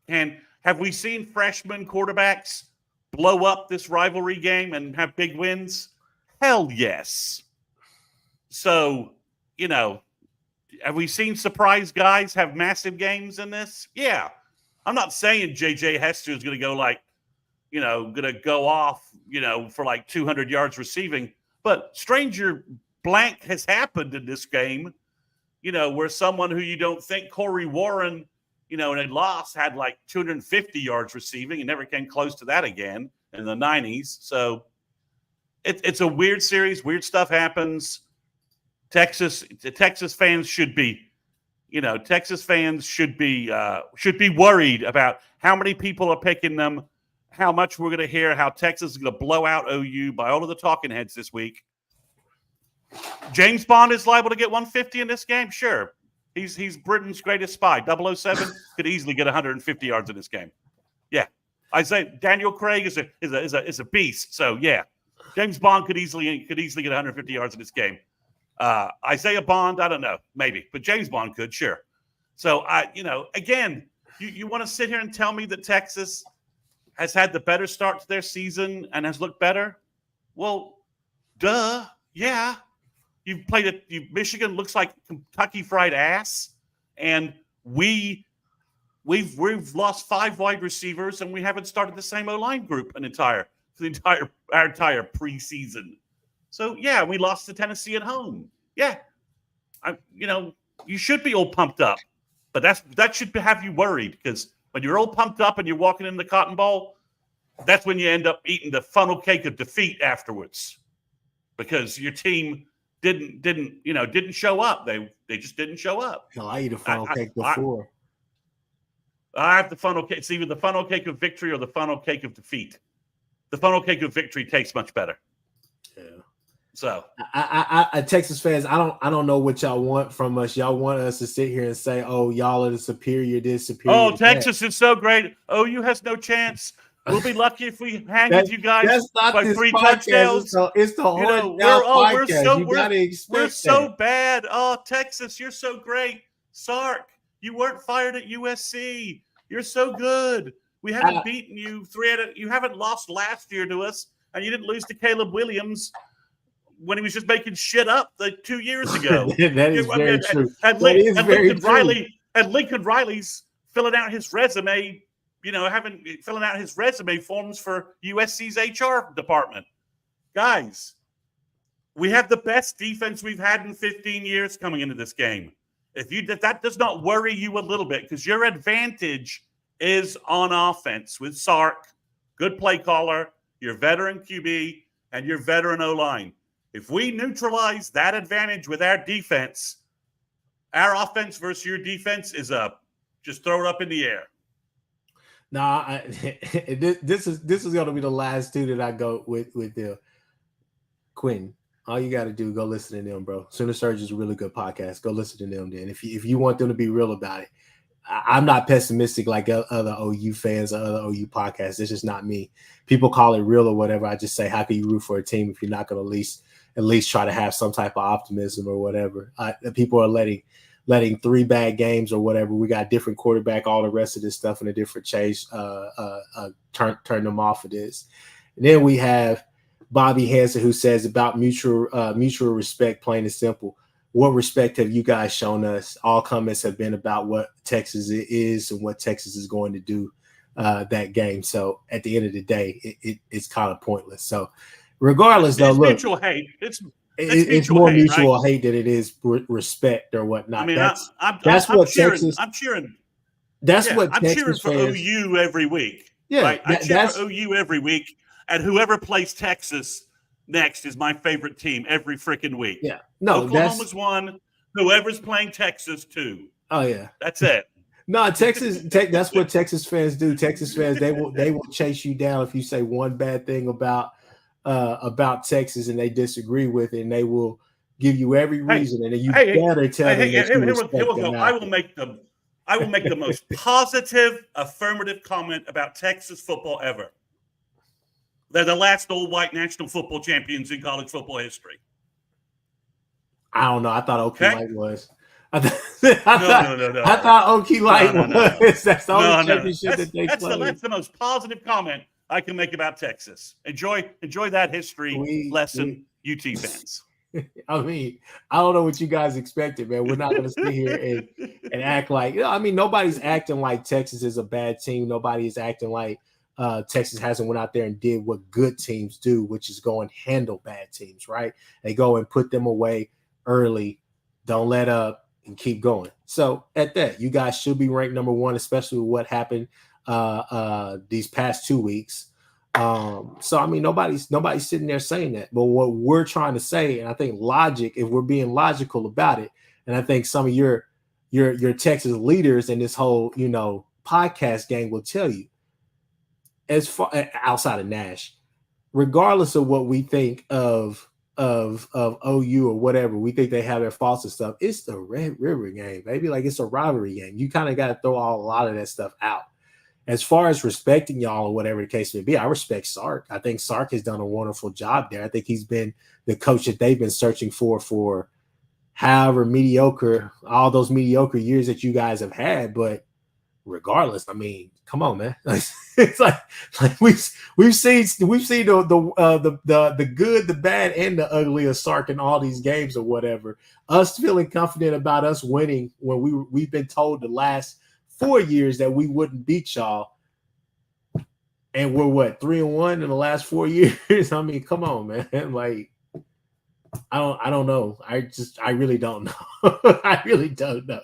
And have we seen freshman quarterbacks blow up this rivalry game and have big wins? Hell yes. So, have we seen surprise guys have massive games in this? Yeah. I'm not saying J.J. Hester is going to go going to go off, for like 200 yards receiving. But stranger blank has happened in this game, where someone who you don't think, Corey Warren, in a loss had like 250 yards receiving and never came close to that again in the 90s. So it's a weird series. Weird stuff happens. Texas fans should be, should be worried about how many people are picking them, how much we're going to hear, how Texas is going to blow out OU by all of the talking heads this week. James Bond is liable to get 150 in this game. Sure. He's Britain's greatest spy. 007 could easily get 150 yards in this game. Yeah. I say Daniel Craig is a beast. So yeah. James Bond could easily get 150 yards in this game. Isaiah Bond, I don't know, maybe, but James Bond could, sure. So again, you want to sit here and tell me that Texas has had the better start to their season and has looked better? Well, duh, yeah. You've played Michigan looks like Kentucky Fried Ass, and we've lost 5 wide receivers, and we haven't started the same O-line group our entire preseason. So yeah, we lost to Tennessee at home. Yeah, you should be all pumped up, but that should have you worried, because when you're all pumped up and you're walking in the Cotton Bowl, that's when you end up eating the funnel cake of defeat afterwards, because your team didn't show up. They just didn't show up. No, I eat a funnel cake before. I have the funnel cake. It's either the funnel cake of victory or the funnel cake of defeat. The funnel cake of victory tastes much better. Yeah. So I Texas fans, I don't know what y'all want from us. Y'all want us to sit here and say, "Oh, y'all are the superior this, superior." Oh, Texas is so great. OU has no chance. We'll be lucky if we hang with you guys by 3 touchdowns. It's the podcast. We're so bad. Oh, Texas, you're so great. Sark, you weren't fired at USC. You're so good. We haven't beaten you. You haven't lost last year to us, and you didn't lose to Caleb Williams when he was just making shit up 2 years ago. That is very true. And Lincoln Riley's filling out his resume. Filling out his resume forms for USC's HR department. Guys, we have the best defense we've had in 15 years coming into this game. If that does not worry you a little bit, because your advantage is on offense with Sark, good play caller, your veteran QB, and your veteran O-line. If we neutralize that advantage with our defense, our offense versus your defense is just throw it up in the air. No, this is going to be the last two that I go with them. Quinn, all you got to do, go listen to them, bro. Sooner Surge is a really good podcast. Go listen to them then. If you want them to be real about it. I'm not pessimistic like other OU fans or other OU podcasts. It's just not me. People call it real or whatever. I just say, how can you root for a team if you're not going to at least try to have some type of optimism or whatever? People are letting 3 bad games or whatever. We got different quarterback, all the rest of this stuff in a different chase, turn them off of this. And then we have Bobby Hansen, who says about mutual respect, plain and simple. What respect have you guys shown us? All comments have been about what Texas is and what Texas is going to do that game. So at the end of the day, it's kind of pointless. So regardless, though, look, mutual hate. It's more mutual hate than it is respect or whatnot. I mean, that's what cheering, Texas. I'm cheering. That's what I'm Texas cheering for fans, OU every week. Yeah, right? I cheer for OU every week, and whoever plays Texas next is my favorite team every freaking week. Yeah, no, Oklahoma's one. Whoever's playing Texas, 2. Oh yeah, that's it. No, that's what Texas fans do. Texas fans, they will chase you down if you say one bad thing about Texas and they disagree with it, and they will give you every reason, and then you better tell them that you respect them. I will make the most positive affirmative comment about Texas football ever. They're the last all-white national football champions in college football history. I don't know. I thought Okie Light was. No. I thought Okie Light was. That's the only championship that they played. That's the most positive comment I can make about Texas. Enjoy that history lesson, UT fans. I mean, I don't know what you guys expected, man. We're not going to sit here and act like, I mean, nobody's acting like Texas is a bad team. Nobody is acting like Texas hasn't went out there and did what good teams do, which is go and handle bad teams, right? They go and put them away early, don't let up, and keep going. So at that, you guys should be ranked number one, especially with what happened these past 2 weeks. So I mean, nobody's sitting there saying that, but what we're trying to say, and I think logic, if we're being logical about it, and I think some of your Texas leaders in this whole podcast gang will tell you, as far outside of Nash, regardless of what we think of OU or whatever, we think they have their faults and stuff. It's the Red River game, baby. Like, it's a rivalry game. You kind of got to throw a lot of that stuff out. As far as respecting y'all or whatever the case may be, I respect Sark. I think Sark has done a wonderful job there. I think he's been the coach that they've been searching for however mediocre, all those mediocre years that you guys have had. But regardless, I mean, come on, man. It's like we've seen the good, the bad, and the ugly of Sark in all these games or whatever. Us feeling confident about us winning when we've been told the last 4 years that we wouldn't beat y'all, and we're what, 3-1 in the last 4 years. I mean, come on, man. Like, I don't know. I really don't know. I really don't know.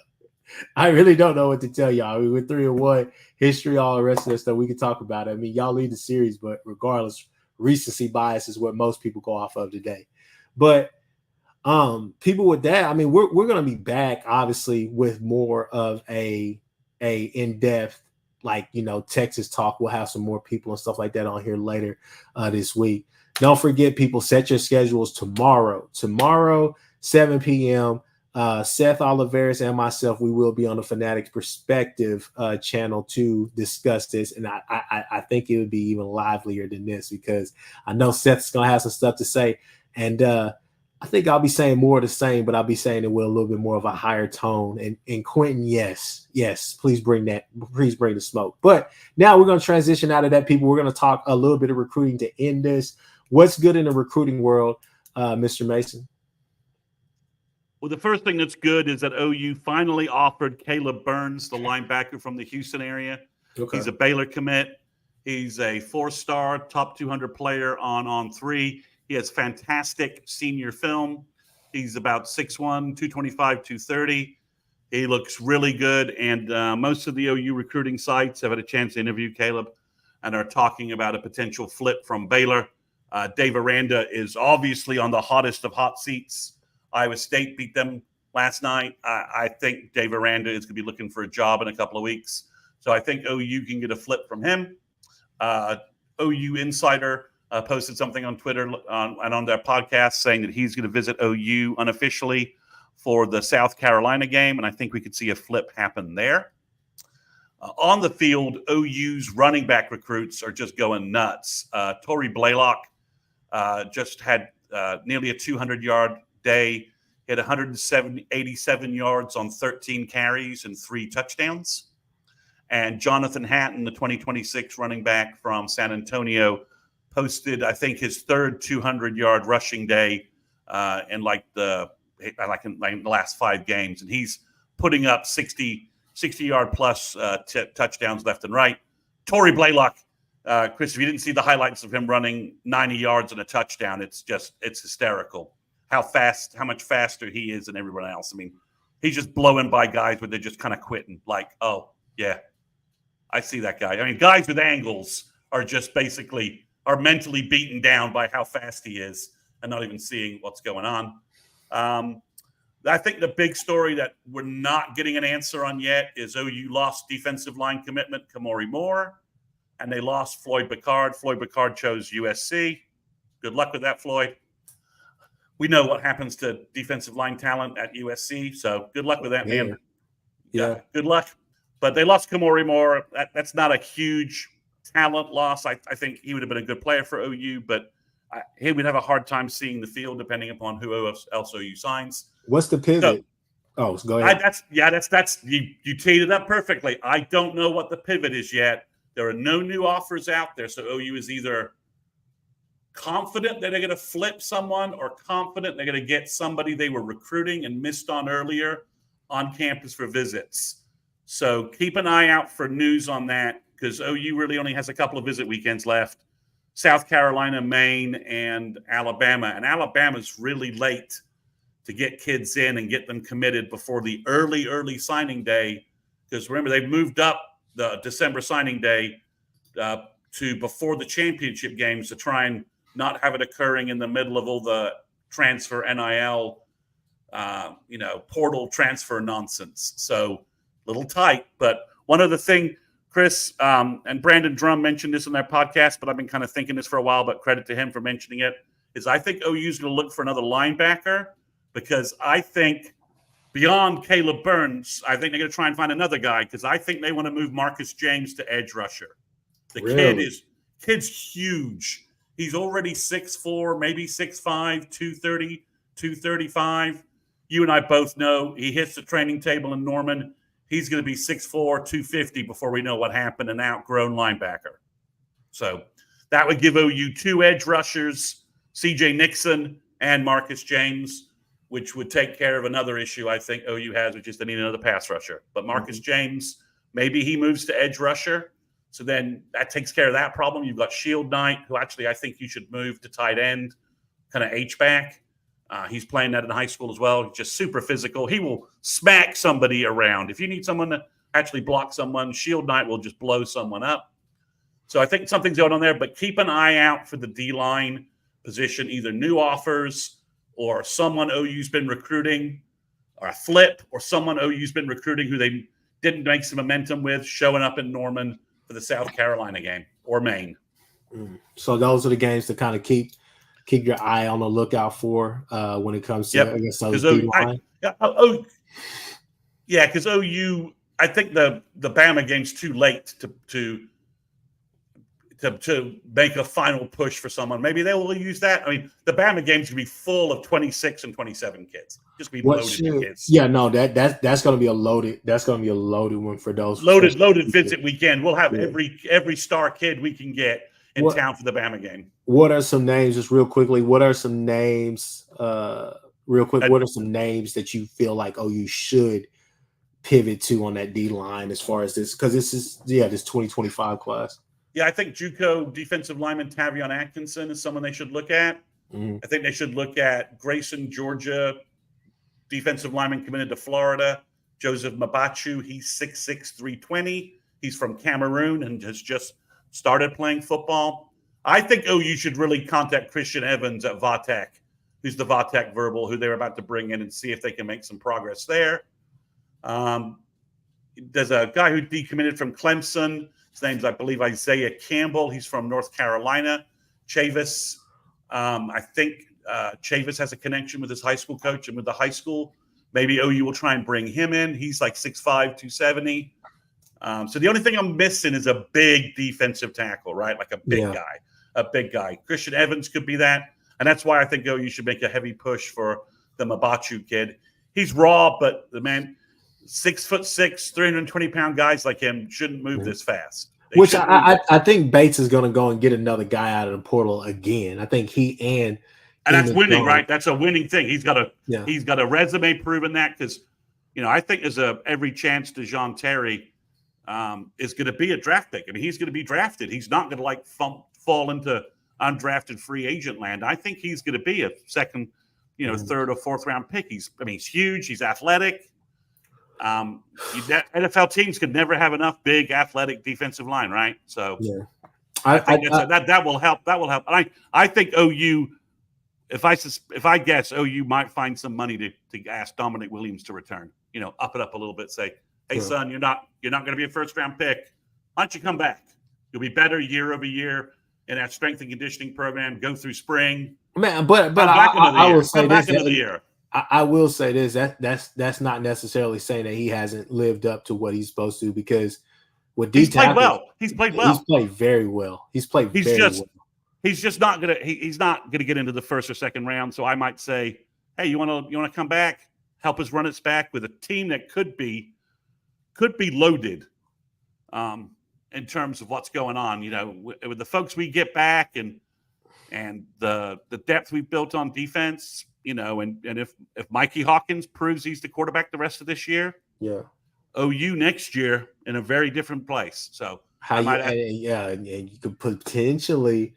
I really don't know what to tell y'all. I mean, we're 3-1, history, all the rest of that stuff. We can talk about it. I mean, y'all lead the series, but regardless, recency bias is what most people go off of today. But people with that, I mean, we're gonna be back obviously with more of a in-depth, like, Texas talk. We'll have some more people and stuff like that on here later this week. Don't forget, people, set your schedules tomorrow 7 p.m. Seth Oliveris and myself, we will be on the Fanatics Perspective channel to discuss this, and I think it would be even livelier than this, because I know Seth's gonna have some stuff to say, and I think I'll be saying more of the same, but I'll be saying it with a little bit more of a higher tone. And Quentin, yes, please bring the smoke. But now we're going to transition out of that, people. We're going to talk a little bit of recruiting to end this. What's good in the recruiting world, Mr. Mason? Well, the first thing that's good is that OU finally offered Caleb Burns, the linebacker from the Houston area. Okay. He's a Baylor commit. He's a 4-star, top 200 player on 3. He has fantastic senior film. He's about 6'1", 225, 230. He looks really good, and most of the OU recruiting sites have had a chance to interview Caleb and are talking about a potential flip from Baylor. Dave Aranda is obviously on the hottest of hot seats. Iowa State beat them last night. I think Dave Aranda is going to be looking for a job in a couple of weeks. So I think OU can get a flip from him. OU Insider posted something on Twitter and on their podcast saying that he's going to visit OU unofficially for the South Carolina game, and I think we could see a flip happen there. On the field, OU's running back recruits are just going nuts. Tory Blaylock just had nearly a 200-yard day, hit 187 yards on 13 carries and 3 touchdowns. And Jonathan Hatton, the 2026 running back from San Antonio, posted, I think, his third 200-yard rushing day in the last 5 games, and he's putting up 60-yard plus touchdowns left and right. Tory Blaylock, Chris, if you didn't see the highlights of him running 90 yards and a touchdown, it's hysterical how much faster he is than everyone else. I mean, he's just blowing by guys, but they're just kind of quitting. Like, oh yeah, I see that guy. I mean, guys with angles are just basically are mentally beaten down by how fast he is and not even seeing what's going on. I think the big story that we're not getting an answer on yet is OU lost defensive line commitment Kamori Moore, and they lost Floyd Bicard. Floyd Bicard chose USC. Good luck with that, Floyd. We know what happens to defensive line talent at USC, so good luck with that, man. Yeah, good luck. But they lost Kamori Moore. That's not a huge talent loss. I think he would have been a good player for OU, but he would have a hard time seeing the field depending upon who else OU signs. What's the pivot? Go ahead. That's you teed it up perfectly. I don't know what the pivot is yet. There are no new offers out there, so OU is either confident that they're going to flip someone or confident they're going to get somebody they were recruiting and missed on earlier on campus for visits. So keep an eye out for news on that, because OU really only has a couple of visit weekends left. South Carolina, Maine, and Alabama. And Alabama's really late to get kids in and get them committed before the early signing day. Because remember, they've moved up the December signing day to before the championship games to try and not have it occurring in the middle of all the transfer NIL, portal transfer nonsense. So a little tight. But one other thing, Chris and Brandon Drum mentioned this in their podcast, but I've been kind of thinking this for a while, but credit to him for mentioning it, is I think OU's going to look for another linebacker, because I think beyond Caleb Burns, I think they're going to try and find another guy, because I think they want to move Marcus James to edge rusher. The kid's huge. He's already 6'4", maybe 6'5", 230, 235. You and I both know he hits the training table in Norman. He's going to be 6'4", 250 before we know what happened, an outgrown linebacker. So that would give OU 2 edge rushers, C.J. Nixon and Marcus James, which would take care of another issue I think OU has, which is they need another pass rusher. But Marcus James, maybe he moves to edge rusher. So then that takes care of that problem. You've got Shield Knight, who actually I think you should move to tight end, kind of H-back. He's playing that in high school as well. He's just super physical. He will smack somebody around. If you need someone to actually block someone, Shield Knight will just blow someone up. So I think something's going on there, but keep an eye out for the D-line position, either new offers or someone OU's been recruiting, or a flip, or someone OU's been recruiting who they didn't make some momentum with, showing up in Norman for the South Carolina game or Maine. So those are the games to kind of keep your eye on the lookout for when it comes to, I guess, those D-line. Because OU, I think the Bama game's too late to make a final push for someone. Maybe they will use that. I mean, the Bama game's gonna be full of 26 and 27 kids. Just be loaded with kids. Yeah, no, that's gonna be a loaded. That's gonna be a loaded one for those loaded visit weekend. We'll have every star kid we can get in town for the Bama game. What are some names, just real quickly? What are some names, real quick? What are some names that you feel like you should pivot to on that D line as far as this? Because this is this 2025 class. Yeah, I think JUCO defensive lineman Tavion Atkinson is someone they should look at. I think they should look at Grayson, Georgia, defensive lineman committed to Florida. Joseph Mabachu, he's 6'6", 320. He's from Cameroon and has just started playing football. I think OU should really contact Christian Evans at Vatech, who's the Vatech verbal, who they're about to bring in, and see if they can make some progress there. There's a guy who decommitted from Clemson. His name's, I believe, Isaiah Campbell. He's from North Carolina. Chavis, I think Chavis has a connection with his high school coach and with the high school. Maybe OU will try and bring him in. He's like 6'5", 270. So the only thing I'm missing is a big defensive tackle, right? Like a big guy. Christian Evans could be that. And that's why I think OU should make a heavy push for the Mabachu kid. He's raw, but the man, 6'6", 320-pound guys like him shouldn't move this fast. Which I think Bates is going to go and get another guy out of the portal again. I think and that's winning, right? That's a winning thing. He's got a resume proving that, because I think there's every chance DeJoun Terry is going to be a draft pick. I mean, he's going to be drafted. He's not going to fall into undrafted free agent land. I think he's going to be a second, third or fourth round pick. He's huge. He's athletic. NFL teams could never have enough big athletic defensive line, right? So I think that will help. That will help. I think OU, if I guess, OU might find some money to ask Dominic Williams to return. Up it up a little bit. Say, hey son, you're not going to be a first round pick. Why don't you come back? You'll be better year over year in that strength and conditioning program. Go through spring. Man, but I will say this. I will say this, that's not necessarily saying that he hasn't lived up to what he's supposed to, because with he's played well. He's played very well. He's just not gonna get into the first or second round. So I might say, hey, you wanna come back, help us run it back with a team that could be loaded in terms of what's going on. With the folks we get back and And the depth we built on defense, and if Mikey Hawkins proves he's the quarterback the rest of this year, yeah, OU next year in a very different place. So and you could potentially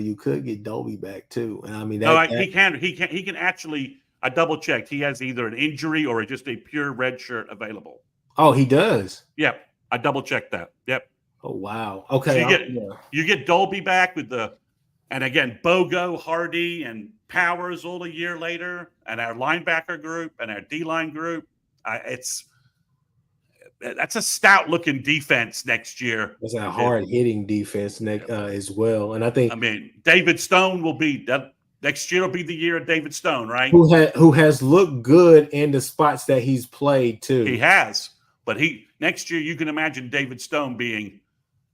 you could get Dolby back too. And I mean he can actually. I double checked. He has either an injury or just a pure red shirt available. Oh, he does. Yep, I double checked that. Yep. Oh wow. Okay. So you get Dolby back and again Bogo, Hardy, and Powers all a year later, and our linebacker group and our D-line group. That's a stout looking defense next year. It's a hard hitting defense as well, and I think David Stone will be that. Next year will be the year of David Stone, right? Who has looked good in the spots that he's played too. He has, but next year you can imagine David Stone being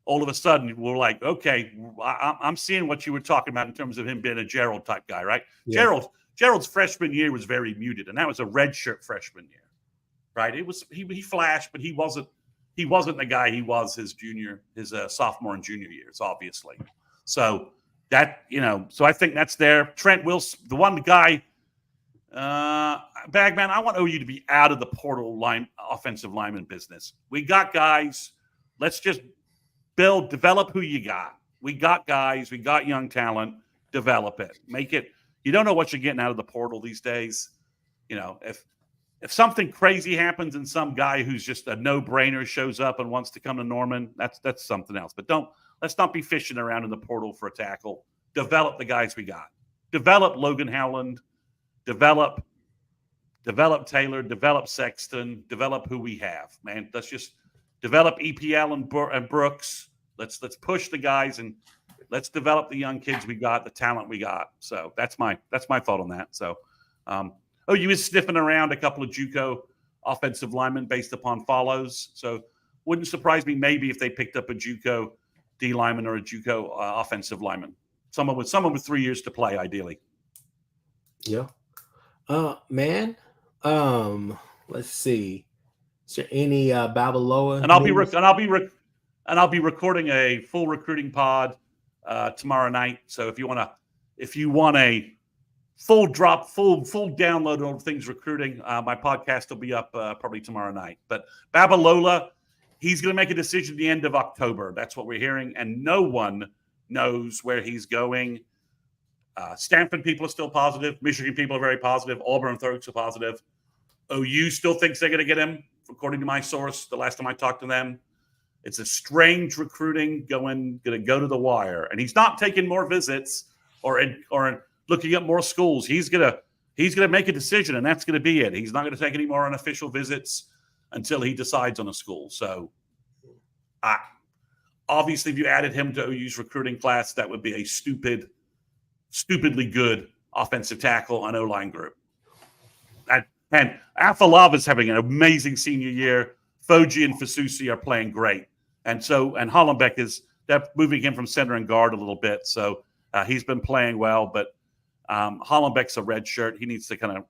all of a sudden we're like, okay, I'm seeing what you were talking about in terms of him being a Gerald type guy, right? Yeah. Gerald's freshman year was very muted, and that was a redshirt freshman year, right? It was he flashed, but he wasn't the guy he was his sophomore and junior years, obviously. So. So I think that's there. Trent Wilson, the one guy, Bagman, I want OU to be out of the portal offensive lineman business. We got guys. Let's just develop who you got. We got guys. We got young talent. Develop it. Make it. You don't know what you're getting out of the portal these days. If something crazy happens and some guy who's just a no-brainer shows up and wants to come to Norman, that's something else. But let's not be fishing around in the portal for a tackle. Develop the guys we got. Develop Logan Howland. Develop Taylor. Develop Sexton. Develop who we have, man. Let's just develop EPL and Brooks. Let's push the guys and let's develop the young kids we got, the talent we got. So that's my thought on that. So OU is sniffing around a couple of JUCO offensive linemen based upon follows. So wouldn't surprise me maybe if they picked up a JUCO D lineman or a JUCO offensive lineman. Someone with 3 years to play, ideally. Yeah. Man. Let's see. Is there any Babaloa? And I'll be recording a full recruiting pod tomorrow night. So if you want a full download of all things recruiting, my podcast will be up probably tomorrow night. But Babalola, he's going to make a decision at the end of October. That's what we're hearing. And no one knows where he's going. Stanford people are still positive. Michigan people are very positive. Auburn folks are positive. OU still thinks they're going to get him, according to my source, the last time I talked to them. It's a strange recruiting going to go to the wire. And he's not taking more visits or looking at more schools. He's going to make a decision, and that's going to be it. He's not going to take any more unofficial visits until he decides on a school. So, obviously, if you added him to OU's recruiting class, that would be a stupidly good offensive tackle on O-line group. And Afalava is having an amazing senior year. Foji and Fasusi are playing great. And Hollenbeck they're moving him from center and guard a little bit. So he's been playing well, but Hollenbeck's a red shirt. He needs to kind of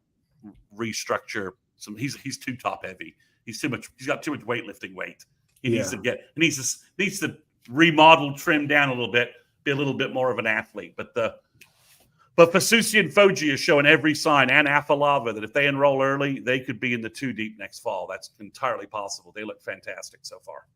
restructure he's too top heavy. He's got too much weightlifting weight. He needs to remodel, trim down a little bit, be a little bit more of an athlete. But Fasusi and Foji are showing every sign, and Afalava, that if they enroll early, they could be in the 2 deep next fall. That's entirely possible. They look fantastic so far.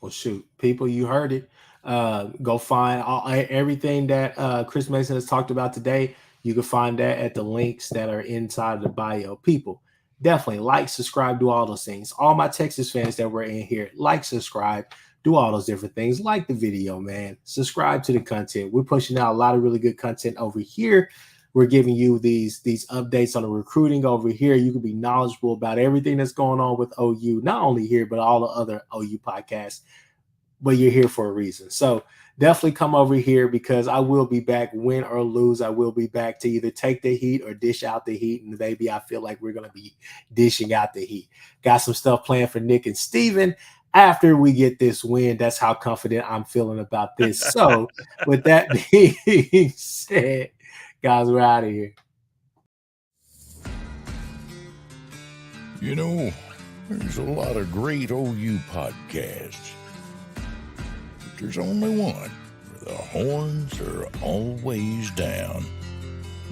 Well, shoot, people, you heard it. Go find everything that Chris Mason has talked about today. You can find that at the links that are inside the bio. People, definitely like, subscribe, do all those things. All my Texas fans that were in here, like, subscribe, do all those different things. Like the video, man. Subscribe to the content. We're pushing out a lot of really good content over here. We're giving you these updates on the recruiting over here. You can be knowledgeable about everything that's going on with OU, not only here, but all the other OU podcasts. But you're here for a reason. So definitely come over here, because I will be back, win or lose. I will be back to either take the heat or dish out the heat. And baby, I feel like we're going to be dishing out the heat. Got some stuff planned for Nick and Steven. After we get this win, that's how confident I'm feeling about this. So with that being said, guys, we're out of here. There's a lot of great OU podcasts. But there's only one for the horns are always down.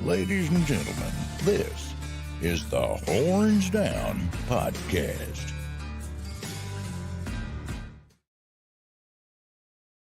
Ladies and gentlemen, this is the Horns Down Podcast.